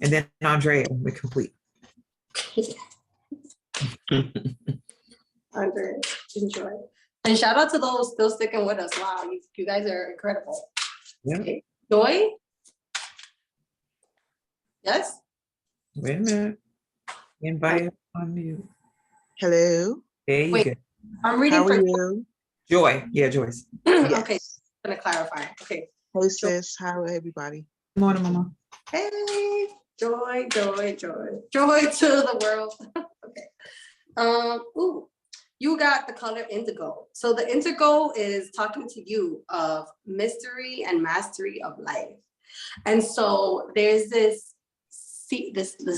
And then Andrea, we're complete. Andrea, enjoy. And shout out to those still sticking with us. Wow, you guys are incredible. Yeah. Okay. Joy? Yes? Wait a minute. Invite on mute. Hello. There you go. I'm reading How for are you? Joy. Yeah, Joyce. Okay, Yes. I'm gonna clarify. Okay. Hey sis, how are everybody? Good morning, Mama. Hey, joy, joy, joy. Joy to the world. Okay. Ooh, you got the color indigo. So the indigo is talking to you of mystery and mastery of life. And so there's this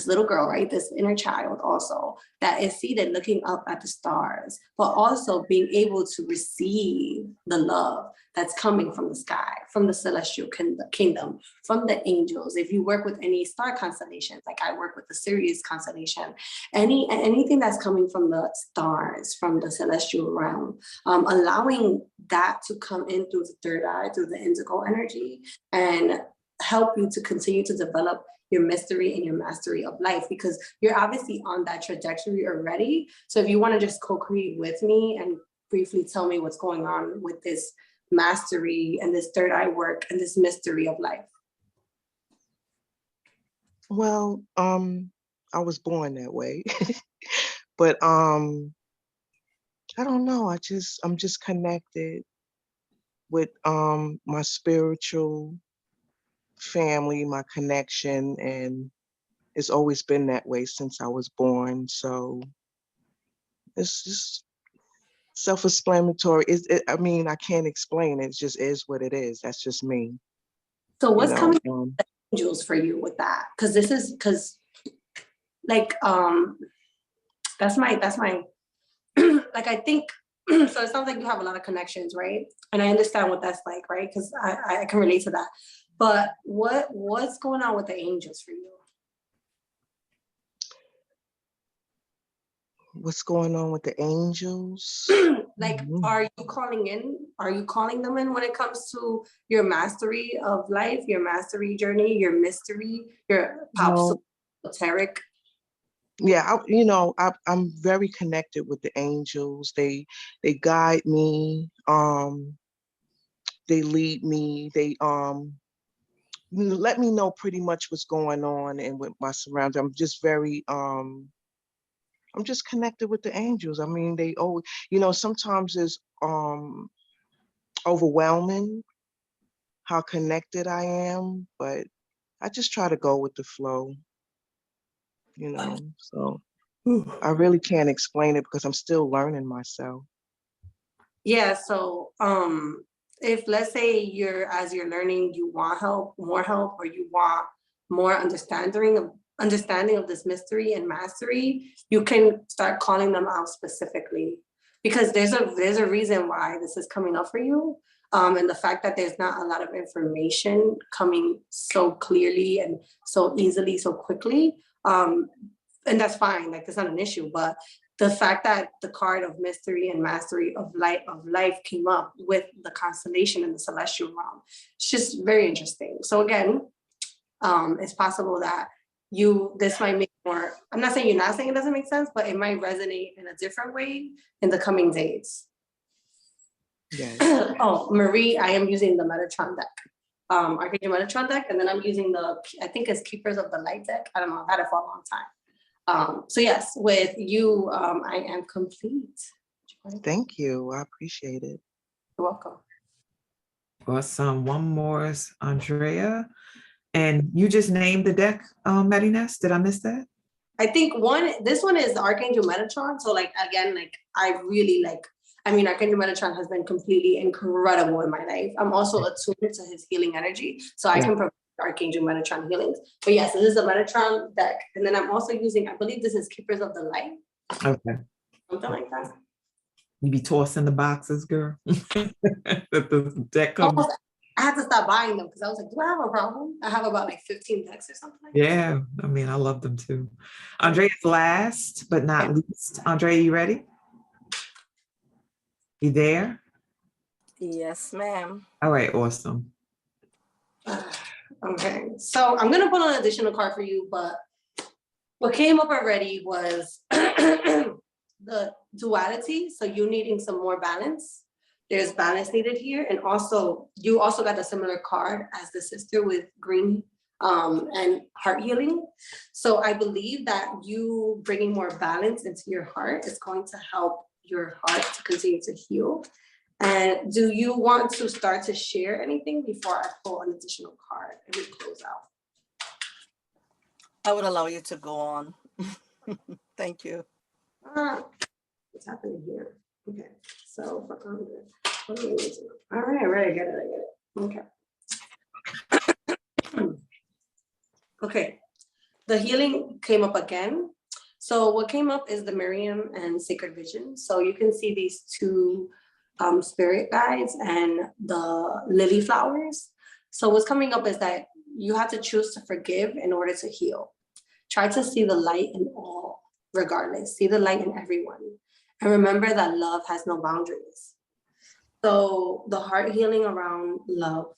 little girl, right? This inner child also that is seated looking up at the stars, but also being able to receive the love that's coming from the sky, from the celestial kingdom, from the angels. If you work with any star constellations, like I work with the Sirius constellation, anything that's coming from the stars, from the celestial realm, allowing that to come in through the third eye, through the indigo energy, and help you to continue to develop your mystery and your mastery of life, because you're obviously on that trajectory already. So if you want to just co-create with me and briefly tell me what's going on with this mastery and this third eye work and this mystery of life. Well, I was born that way. But I don't know, I'm just connected with my spiritual family, my connection, and it's always been that way since I was born. So it's just self-explanatory. I mean, I can't explain it. It just is what it is. That's just me. So what's coming from the angels for you with that? Because like that's my like I think so it sounds like you have a lot of connections, right? And I understand what that's like, right? Because I can relate to that. But what's going on with the angels for you? What's going on with the angels? Like, are you calling in? Are you calling them in when it comes to your mastery of life, your mastery journey, your mystery, your pop esoteric? Yeah, I'm very connected with the angels. They guide me. They lead me. They let me know pretty much what's going on and with my surroundings. I'm just very I'm just connected with the angels. I mean, they always, sometimes it's overwhelming how connected I am, but I just try to go with the flow, so I really can't explain it because I'm still learning myself. Yeah, so if let's say as you're learning, you want more help, or you want more understanding of this mystery and mastery, you can start calling them out specifically, because there's a reason why this is coming up for you. And the fact that there's not a lot of information coming so clearly and so easily, so quickly. And that's fine, like, that's not an issue, but the fact that the card of mystery and mastery of life came up with the constellation and the celestial realm, it's just very interesting. So again, it's possible that this might make more, I'm not saying you're not saying it doesn't make sense, but it might resonate in a different way in the coming days. Yes. Oh, Marie, I am using the Metatron deck. Archangel Metatron deck, and then I'm using I think it's Keepers of the Light deck. I don't know, I've had it for a long time. So yes, with you, I am complete. Thank you. I appreciate it. You're welcome. Awesome. One more is Andrea. And you just named the deck, Marines. Did I miss that? I think this one is the Archangel Metatron. So like, again, like I really like, Archangel Metatron has been completely incredible in my life. I'm also attuned to his healing energy. So I can provide Archangel Metatron healings. But yes, this is a Metatron deck. And then I'm also using, I believe this is Keepers of the Light. Okay. Something like that. You be tossing the boxes, girl. The deck comes. I had to stop buying them because I was like, do I have a problem? I have about like 15 decks or something like that. Yeah, I love them too. Andrea's last but not least. Andrea, you ready? You there? Yes, ma'am. All right, awesome. Okay, so I'm gonna put an additional card for you, but what came up already was the duality. So you needing some more balance. There's balance needed here. And also, you also got a similar card as the sister with green and heart healing. So I believe that you bringing more balance into your heart is going to help your heart to continue to heal. And do you want to start to share anything before I pull an additional card and we close out? I would allow you to go on. Thank you. What's happening here? Okay, so all right, I get it. Okay. Okay, the healing came up again. So what came up is the Miriam and Sacred Vision. So you can see these two spirit guides and the lily flowers. So what's coming up is that you have to choose to forgive in order to heal. Try to see the light in all, regardless. See the light in everyone. And remember that love has no boundaries. So the heart healing around love,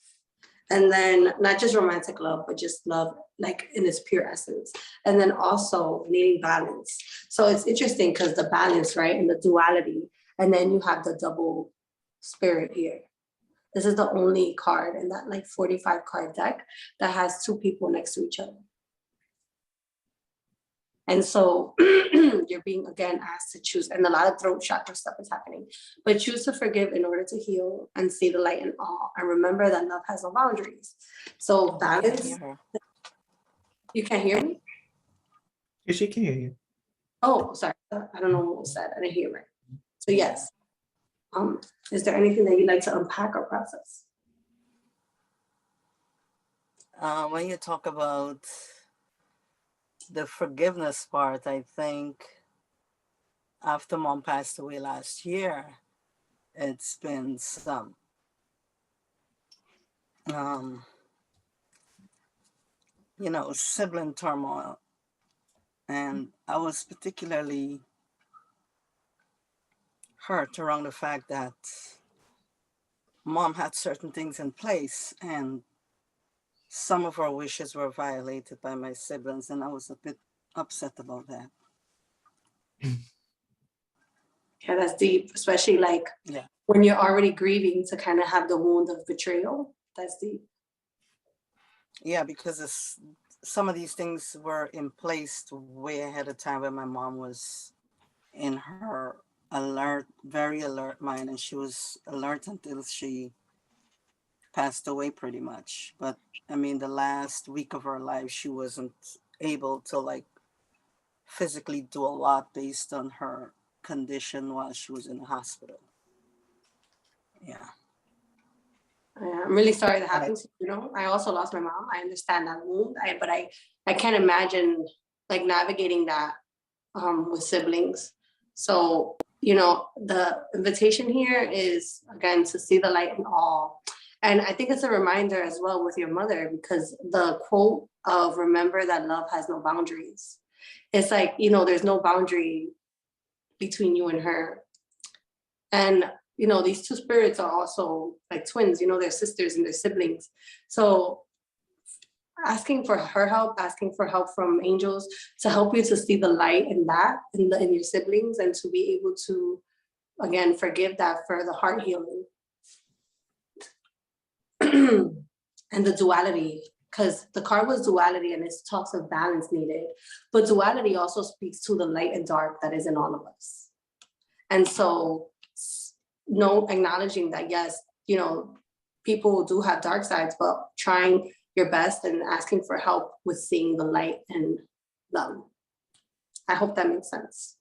and then not just romantic love, but just love like in its pure essence. And then also needing balance. So it's interesting because the balance, right, and the duality, and then you have the double spirit here. This is the only card in that like 45 card deck that has two people next to each other. And so you're being, again, asked to choose, and a lot of throat chakra stuff is happening, but choose to forgive in order to heal and see the light in all. And remember that love has no boundaries. So balance. You can't hear me? Yes, she can hear you. Oh, sorry. I don't know what was said. I didn't hear it. So yes. Is there anything that you'd like to unpack or process? When you talk about the forgiveness part, I think after Mom passed away last year, it's been some sibling turmoil. And I was particularly hurt around the fact that mom had certain things in place and some of her wishes were violated by my siblings, and I was a bit upset about that. Yeah, that's deep, especially like Yeah. when you're already grieving to kind of have the wound of betrayal. That's deep. Yeah, because some of these things were in place way ahead of time when my mom was in her alert, very alert mind, and she was alert until she passed away pretty much. But I mean, the last week of her life, she wasn't able to like physically do a lot based on her condition while she was in the hospital. Yeah. I'm really sorry that happened to you. You know, I also lost my mom. I understand that wound, but I can't imagine like navigating that with siblings. So, you know, the invitation here is again to see the light in all. And I think it's a reminder as well with your mother, because the quote of remember that love has no boundaries. It's like, you know, there's no boundary between you and her. And, you know, these two spirits are also like twins, you know, they're sisters and they're siblings. So asking for her help, asking for help from angels to help you to see the light in that, in your siblings, and to be able to, again, forgive that for the heart healing. And the duality, because the card was duality and it talks of balance needed, but duality also speaks to the light and dark that is in all of us. And so, acknowledging that, yes, you know, people do have dark sides, but trying your best and asking for help with seeing the light and love. I hope that makes sense.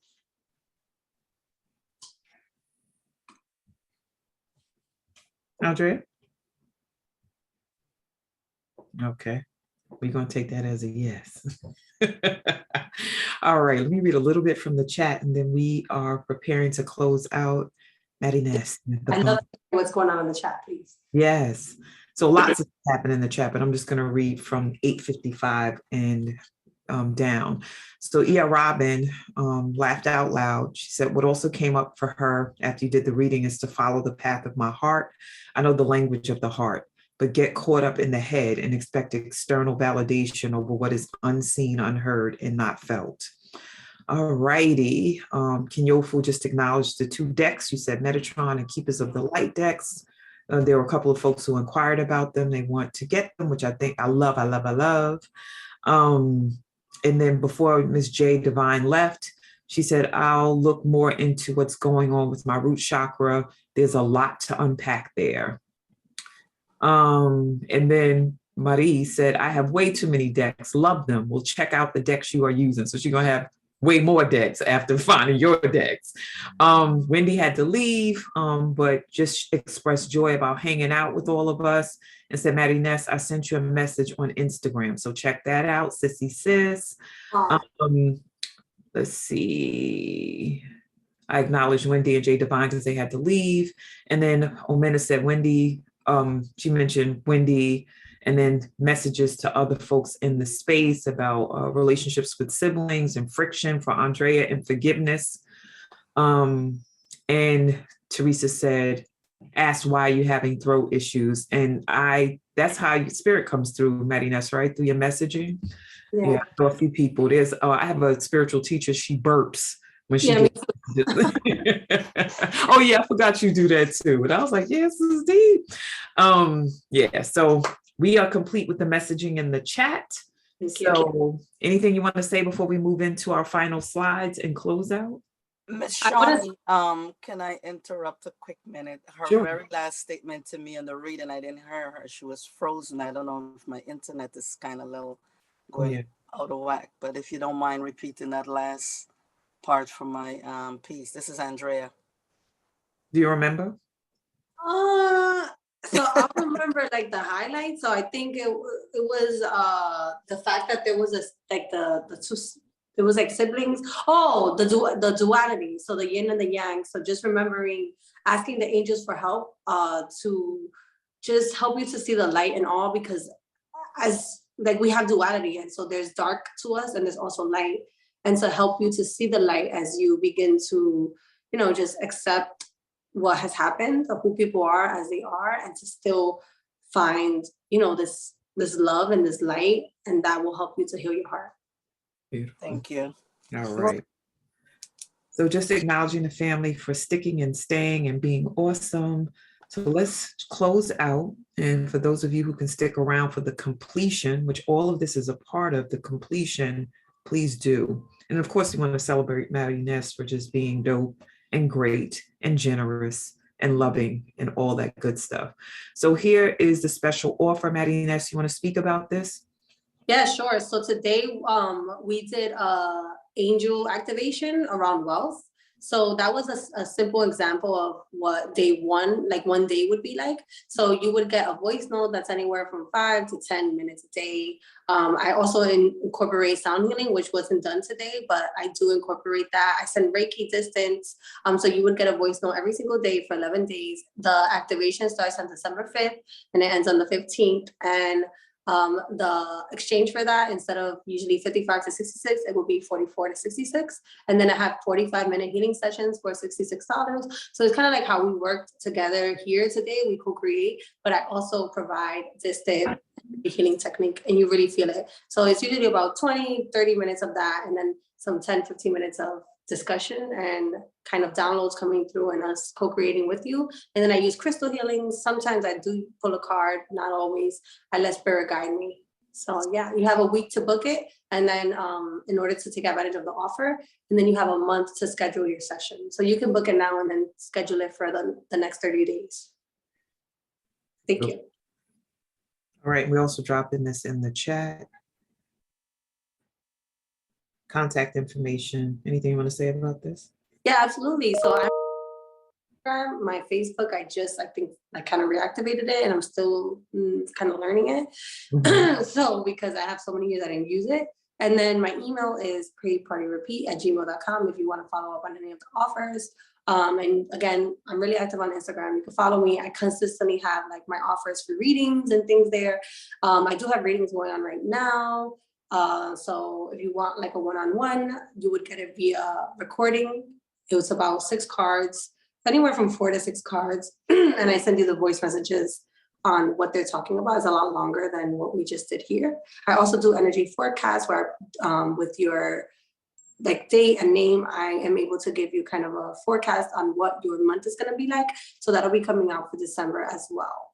Andrea? Okay, we're going to take that as a yes. All right, let me read a little bit from the chat and then we are preparing to close out. Maddie Ness. I love what's going on in the chat, please. Yes. So lots of happened in the chat, but I'm just going to read from 8:55 and down. So Robin laughed out loud. She said, what also came up for her after you did the reading is to follow the path of my heart. I know the language of the heart, but get caught up in the head and expect external validation over what is unseen, unheard, and not felt. All righty. Kinyofu just acknowledged the two decks. You said Metatron and Keepers of the Light decks. There were a couple of folks who inquired about them. They want to get them, which I think I love. And then before Ms. J. Divine left, she said, I'll look more into what's going on with my root chakra. There's a lot to unpack there. And then Marie said, I have way too many decks. Love them. We'll check out the decks you are using. So she's going to have way more decks after finding your decks. Wendy had to leave, but just expressed joy about hanging out with all of us and said, Maddie Ness, I sent you a message on Instagram. So check that out, Sissy Sis. Let's see. I acknowledged Wendy and Jay Divine because they had to leave. And then Omena said, Wendy, she mentioned Wendy, and then messages to other folks in the space about relationships with siblings and friction for Andrea and forgiveness. And Teresa said, ask why you're having throat issues. And that's how your spirit comes through, Maddie Ness, right? Through your messaging. Yeah. So a few people. I have a spiritual teacher, she burps when she gets oh yeah, I forgot you do that too. And I was like, yes, this is deep. Yeah, so we are complete with the messaging in the chat. So anything you want to say before we move into our final slides and close out? Ms. Shawnee, can I interrupt a quick minute? Her very last statement to me in the reading, I didn't hear her. She was frozen. I don't know if my internet is kind of low, going out of whack. But if you don't mind repeating that last part from my piece. This is Andrea. Do you remember? So I remember like the highlights. So I think it was the fact that there was the two, there was like siblings. Oh, the duality. So the yin and the yang. So just remembering asking the angels for help to just help you to see the light in all, because as like we have duality, and so there's dark to us and there's also light, and to help you to see the light as you begin to, just accept what has happened, of who people are as they are, and to still find, this love and this light, and that will help you to heal your heart. Beautiful. Thank you. All right. So just acknowledging the family for sticking and staying and being awesome. So let's close out. And for those of you who can stick around for the completion, which all of this is a part of the completion, please do. And of course, we want to celebrate Maddie Ness for just being dope and great and generous and loving and all that good stuff. So here is the special offer. Maddie Ness, you want to speak about this? Yeah, sure. So today we did angel activation around wealth. So that was a simple example of what day one, like one day would be like. So you would get a voice note that's anywhere from 5 to 10 minutes a day. I also incorporate sound healing, which wasn't done today, but I do incorporate that. I send Reiki distance. So you would get a voice note every single day for 11 days. The activation starts on December 5th and it ends on the 15th. And the exchange for that, instead of usually 55 to 66, it will be 44 to 66. And then I have 45-minute healing sessions for $66. So it's kind of like how we worked together here today. We co-create, but I also provide this healing technique, and you really feel it. So it's usually about 20, 30 minutes of that, and then some 10, 15 minutes of discussion and kind of downloads coming through and us co-creating with you. And then I use crystal healing. Sometimes I do pull a card, not always. I let spirit guide me. So yeah, you have a week to book it, and then in order to take advantage of the offer, and then you have a month to schedule your session. So you can book it now and then schedule it for the next 30 days. Thank you. All right, we also dropped in this in the chat. Contact information. Anything you want to say about this? Yeah, absolutely. So my Facebook, I think I kind of reactivated it, and I'm still kind of learning it. Mm-hmm. So because I have so many years I didn't use it. And then my email is praypartyrepeat@gmail.com if you want to follow up on any of the offers. And again, I'm really active on Instagram. You can follow me. I consistently have like my offers for readings and things there. I do have readings going on right now. So if you want like a one-on-one, you would get it via recording. It was about 6 cards, anywhere from 4 to 6 cards. And I send you the voice messages on what they're talking about. It's a lot longer than what we just did here. I also do energy forecasts where with your like date and name, I am able to give you kind of a forecast on what your month is going to be like. So that'll be coming out for December as well.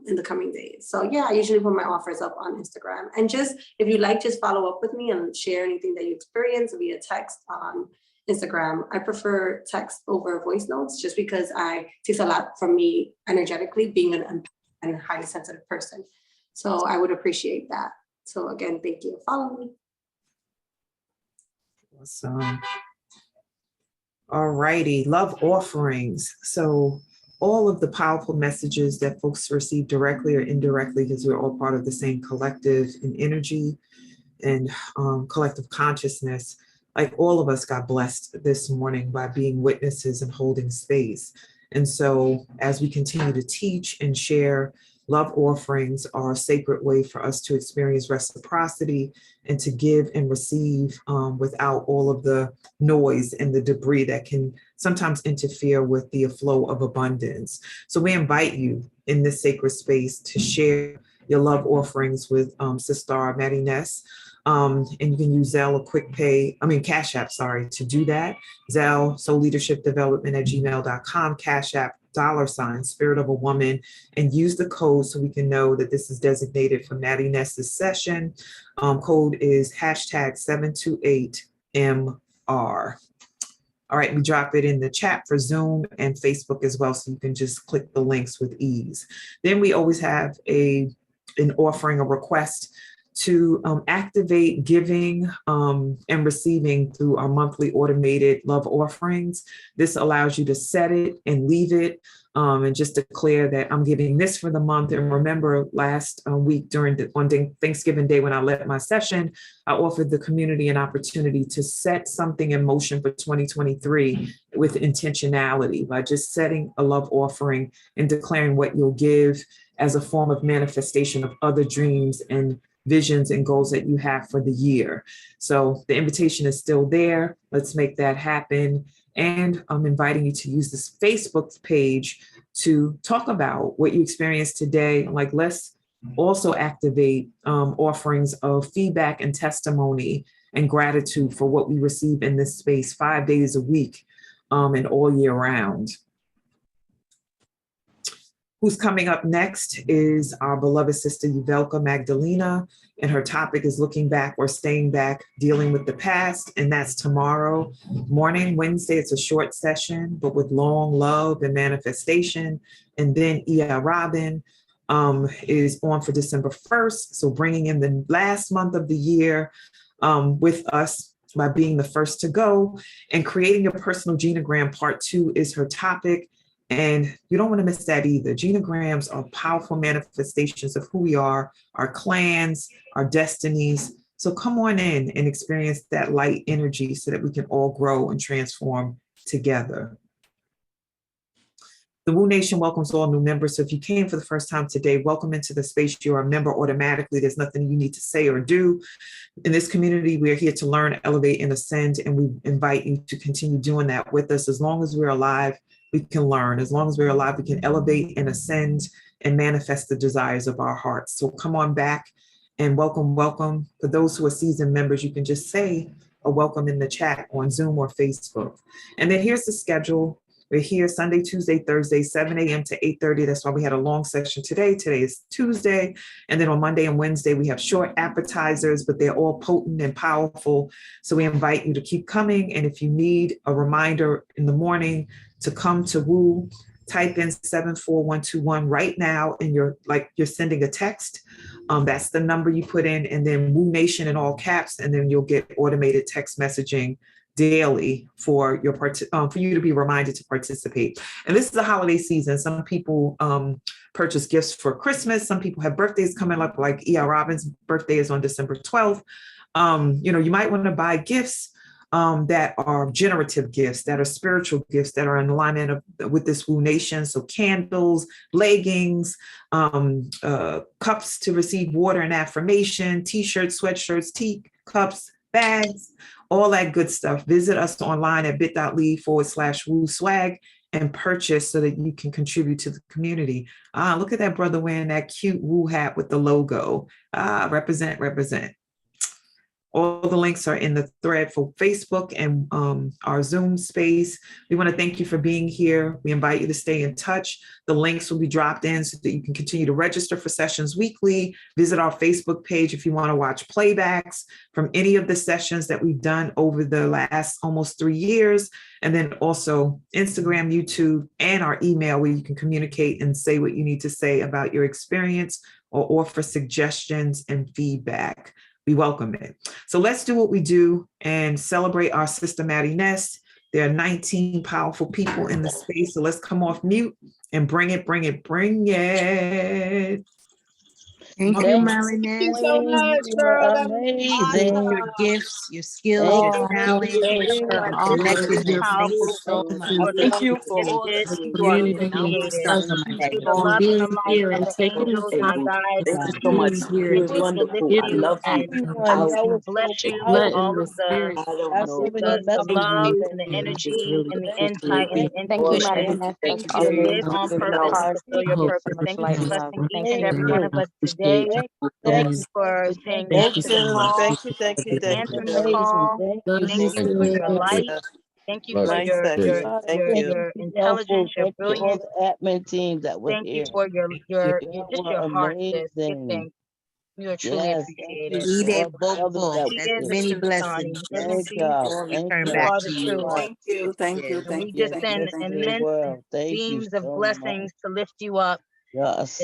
In the coming days. So yeah, I usually put my offers up on Instagram. And just, if you like, just follow up with me and share anything that you experience via text on Instagram. I prefer text over voice notes just because it takes a lot from me energetically, being an highly sensitive person. So I would appreciate that. So again, thank you. Follow me. Awesome. All righty, love offerings. So all of the powerful messages that folks receive directly or indirectly, because we're all part of the same collective and energy and collective consciousness, like all of us got blessed this morning by being witnesses and holding space. And so as we continue to teach and share, love offerings are a sacred way for us to experience reciprocity and to give and receive without all of the noise and the debris that can sometimes interfere with the flow of abundance. So we invite you in this sacred space to share your love offerings with Sister Maddie Ness. And you can use Zelle or Cash App, to do that. Zelle, soulleadershipdevelopment@gmail.com, Cash App, $ Spirit of a Woman, and use the code so we can know that this is designated for Maddie Ness's session. Code is #728MR. All right, we drop it in the chat for Zoom and Facebook as well, so you can just click the links with ease. Then we always have an offering, a request to activate giving and receiving through our monthly automated love offerings. This allows you to set it and leave it and just declare that I'm giving this for the month. And remember last week on Thanksgiving Day when I led my session, I offered the community an opportunity to set something in motion for 2023 with intentionality by just setting a love offering and declaring what you'll give as a form of manifestation of other dreams and visions and goals that you have for the year. So the invitation is still there. Let's make that happen. And I'm inviting you to use this Facebook page to talk about what you experienced today. Like, let's also activate offerings of feedback and testimony and gratitude for what we receive in this space 5 days a week and all year round. Who's coming up next is our beloved sister Yuvelka Magdalena, and her topic is looking back or staying back, dealing with the past, and that's tomorrow morning. Wednesday, it's a short session, but with long love and manifestation. And then Ia Robin is on for December 1st, so bringing in the last month of the year with us by being the first to go. And creating your personal genogram, part 2 is her topic. And you don't want to miss that either. Genograms are powerful manifestations of who we are, our clans, our destinies. So come on in and experience that light energy so that we can all grow and transform together. The Woo Nation welcomes all new members. So if you came for the first time today, welcome into the space. You're a member automatically. There's nothing you need to say or do. In this community, we're here to learn, elevate, and ascend. And we invite you to continue doing that with us. As long as we're alive, we can learn. As long as we're alive, we can elevate and ascend and manifest the desires of our hearts. So come on back and welcome, welcome. For those who are seasoned members, you can just say a welcome in the chat on Zoom or Facebook. And then here's the schedule. We're here Sunday, Tuesday, Thursday, 7 a.m. to 8:30. That's why we had a long session today. Today is Tuesday. And then on Monday and Wednesday, we have short appetizers, but they're all potent and powerful. So we invite you to keep coming. And if you need a reminder in the morning to come to Woo, type in 74121 right now, and you're sending a text. That's the number you put in, and then Woo Nation in all caps, and then you'll get automated text messaging daily for you to be reminded to participate. And this is the holiday season. Some people purchase gifts for Christmas. Some people have birthdays coming up, like E.L. Robbins' birthday is on December 12th. You might want to buy gifts that are generative gifts, that are spiritual gifts, that are in alignment with this Woo Nation. So candles, leggings, cups to receive water and affirmation, t-shirts, sweatshirts, teacups, bags, all that good stuff. Visit us online at bit.ly/Woo Swag and purchase so that you can contribute to the community. Look at that brother wearing that cute Woo hat with the logo. Represent, represent. All the links are in the thread for Facebook and our Zoom space. We want to thank you for being here. We invite you to stay in touch. The links will be dropped in so that you can continue to register for sessions weekly. Visit our Facebook page if you want to watch playbacks from any of the sessions that we've done over the last almost 3 years. And then also Instagram, YouTube, and our email where you can communicate and say what you need to say about your experience or offer suggestions and feedback. We welcome it. So let's do what we do and celebrate our sister Maddie Ness. There are 19 powerful people in the space. So let's come off mute and bring it, bring it, bring it. Thank you, Marinette. Thank you so much, girl. That was Amazing. awesome. Your gifts, your skills, your Thank talents, you. connected your Powerful. face so much. Thank you for all that you are appreciated. To the love and the light of the angels, my guides, Thank you so much. It was continue to lift wonderful. I you love you. and I, bless you I with all of don't know. the love and the energy and the insight and the intuition Thank to you. live on purpose and fulfill your purpose. Thank you for blessing each and every one of us today. Thank you for saying yes Thank to the you. call, Thank you. Thank you. answering the call. Thank you for your light. Thank you for Nice session. Thank you. your intelligence, your Thank you all brilliance. the admin teams that were Thank you here. for your Y'all just were your heart, sis. Just amazing. thank you. are truly Yes, thank you appreciated. Eat to it, all the brothers vocal. that She were That's is here. the many truth, Tani. blessings. Isn't Great she? job. All Thank return You you. back are to the you. truth. Thank you. Thank you. Yes. And Thank we you. just Yes, Thank you. send bless Thank your you. immense world. Thank you beams of so much. blessings to lift you up. Yes.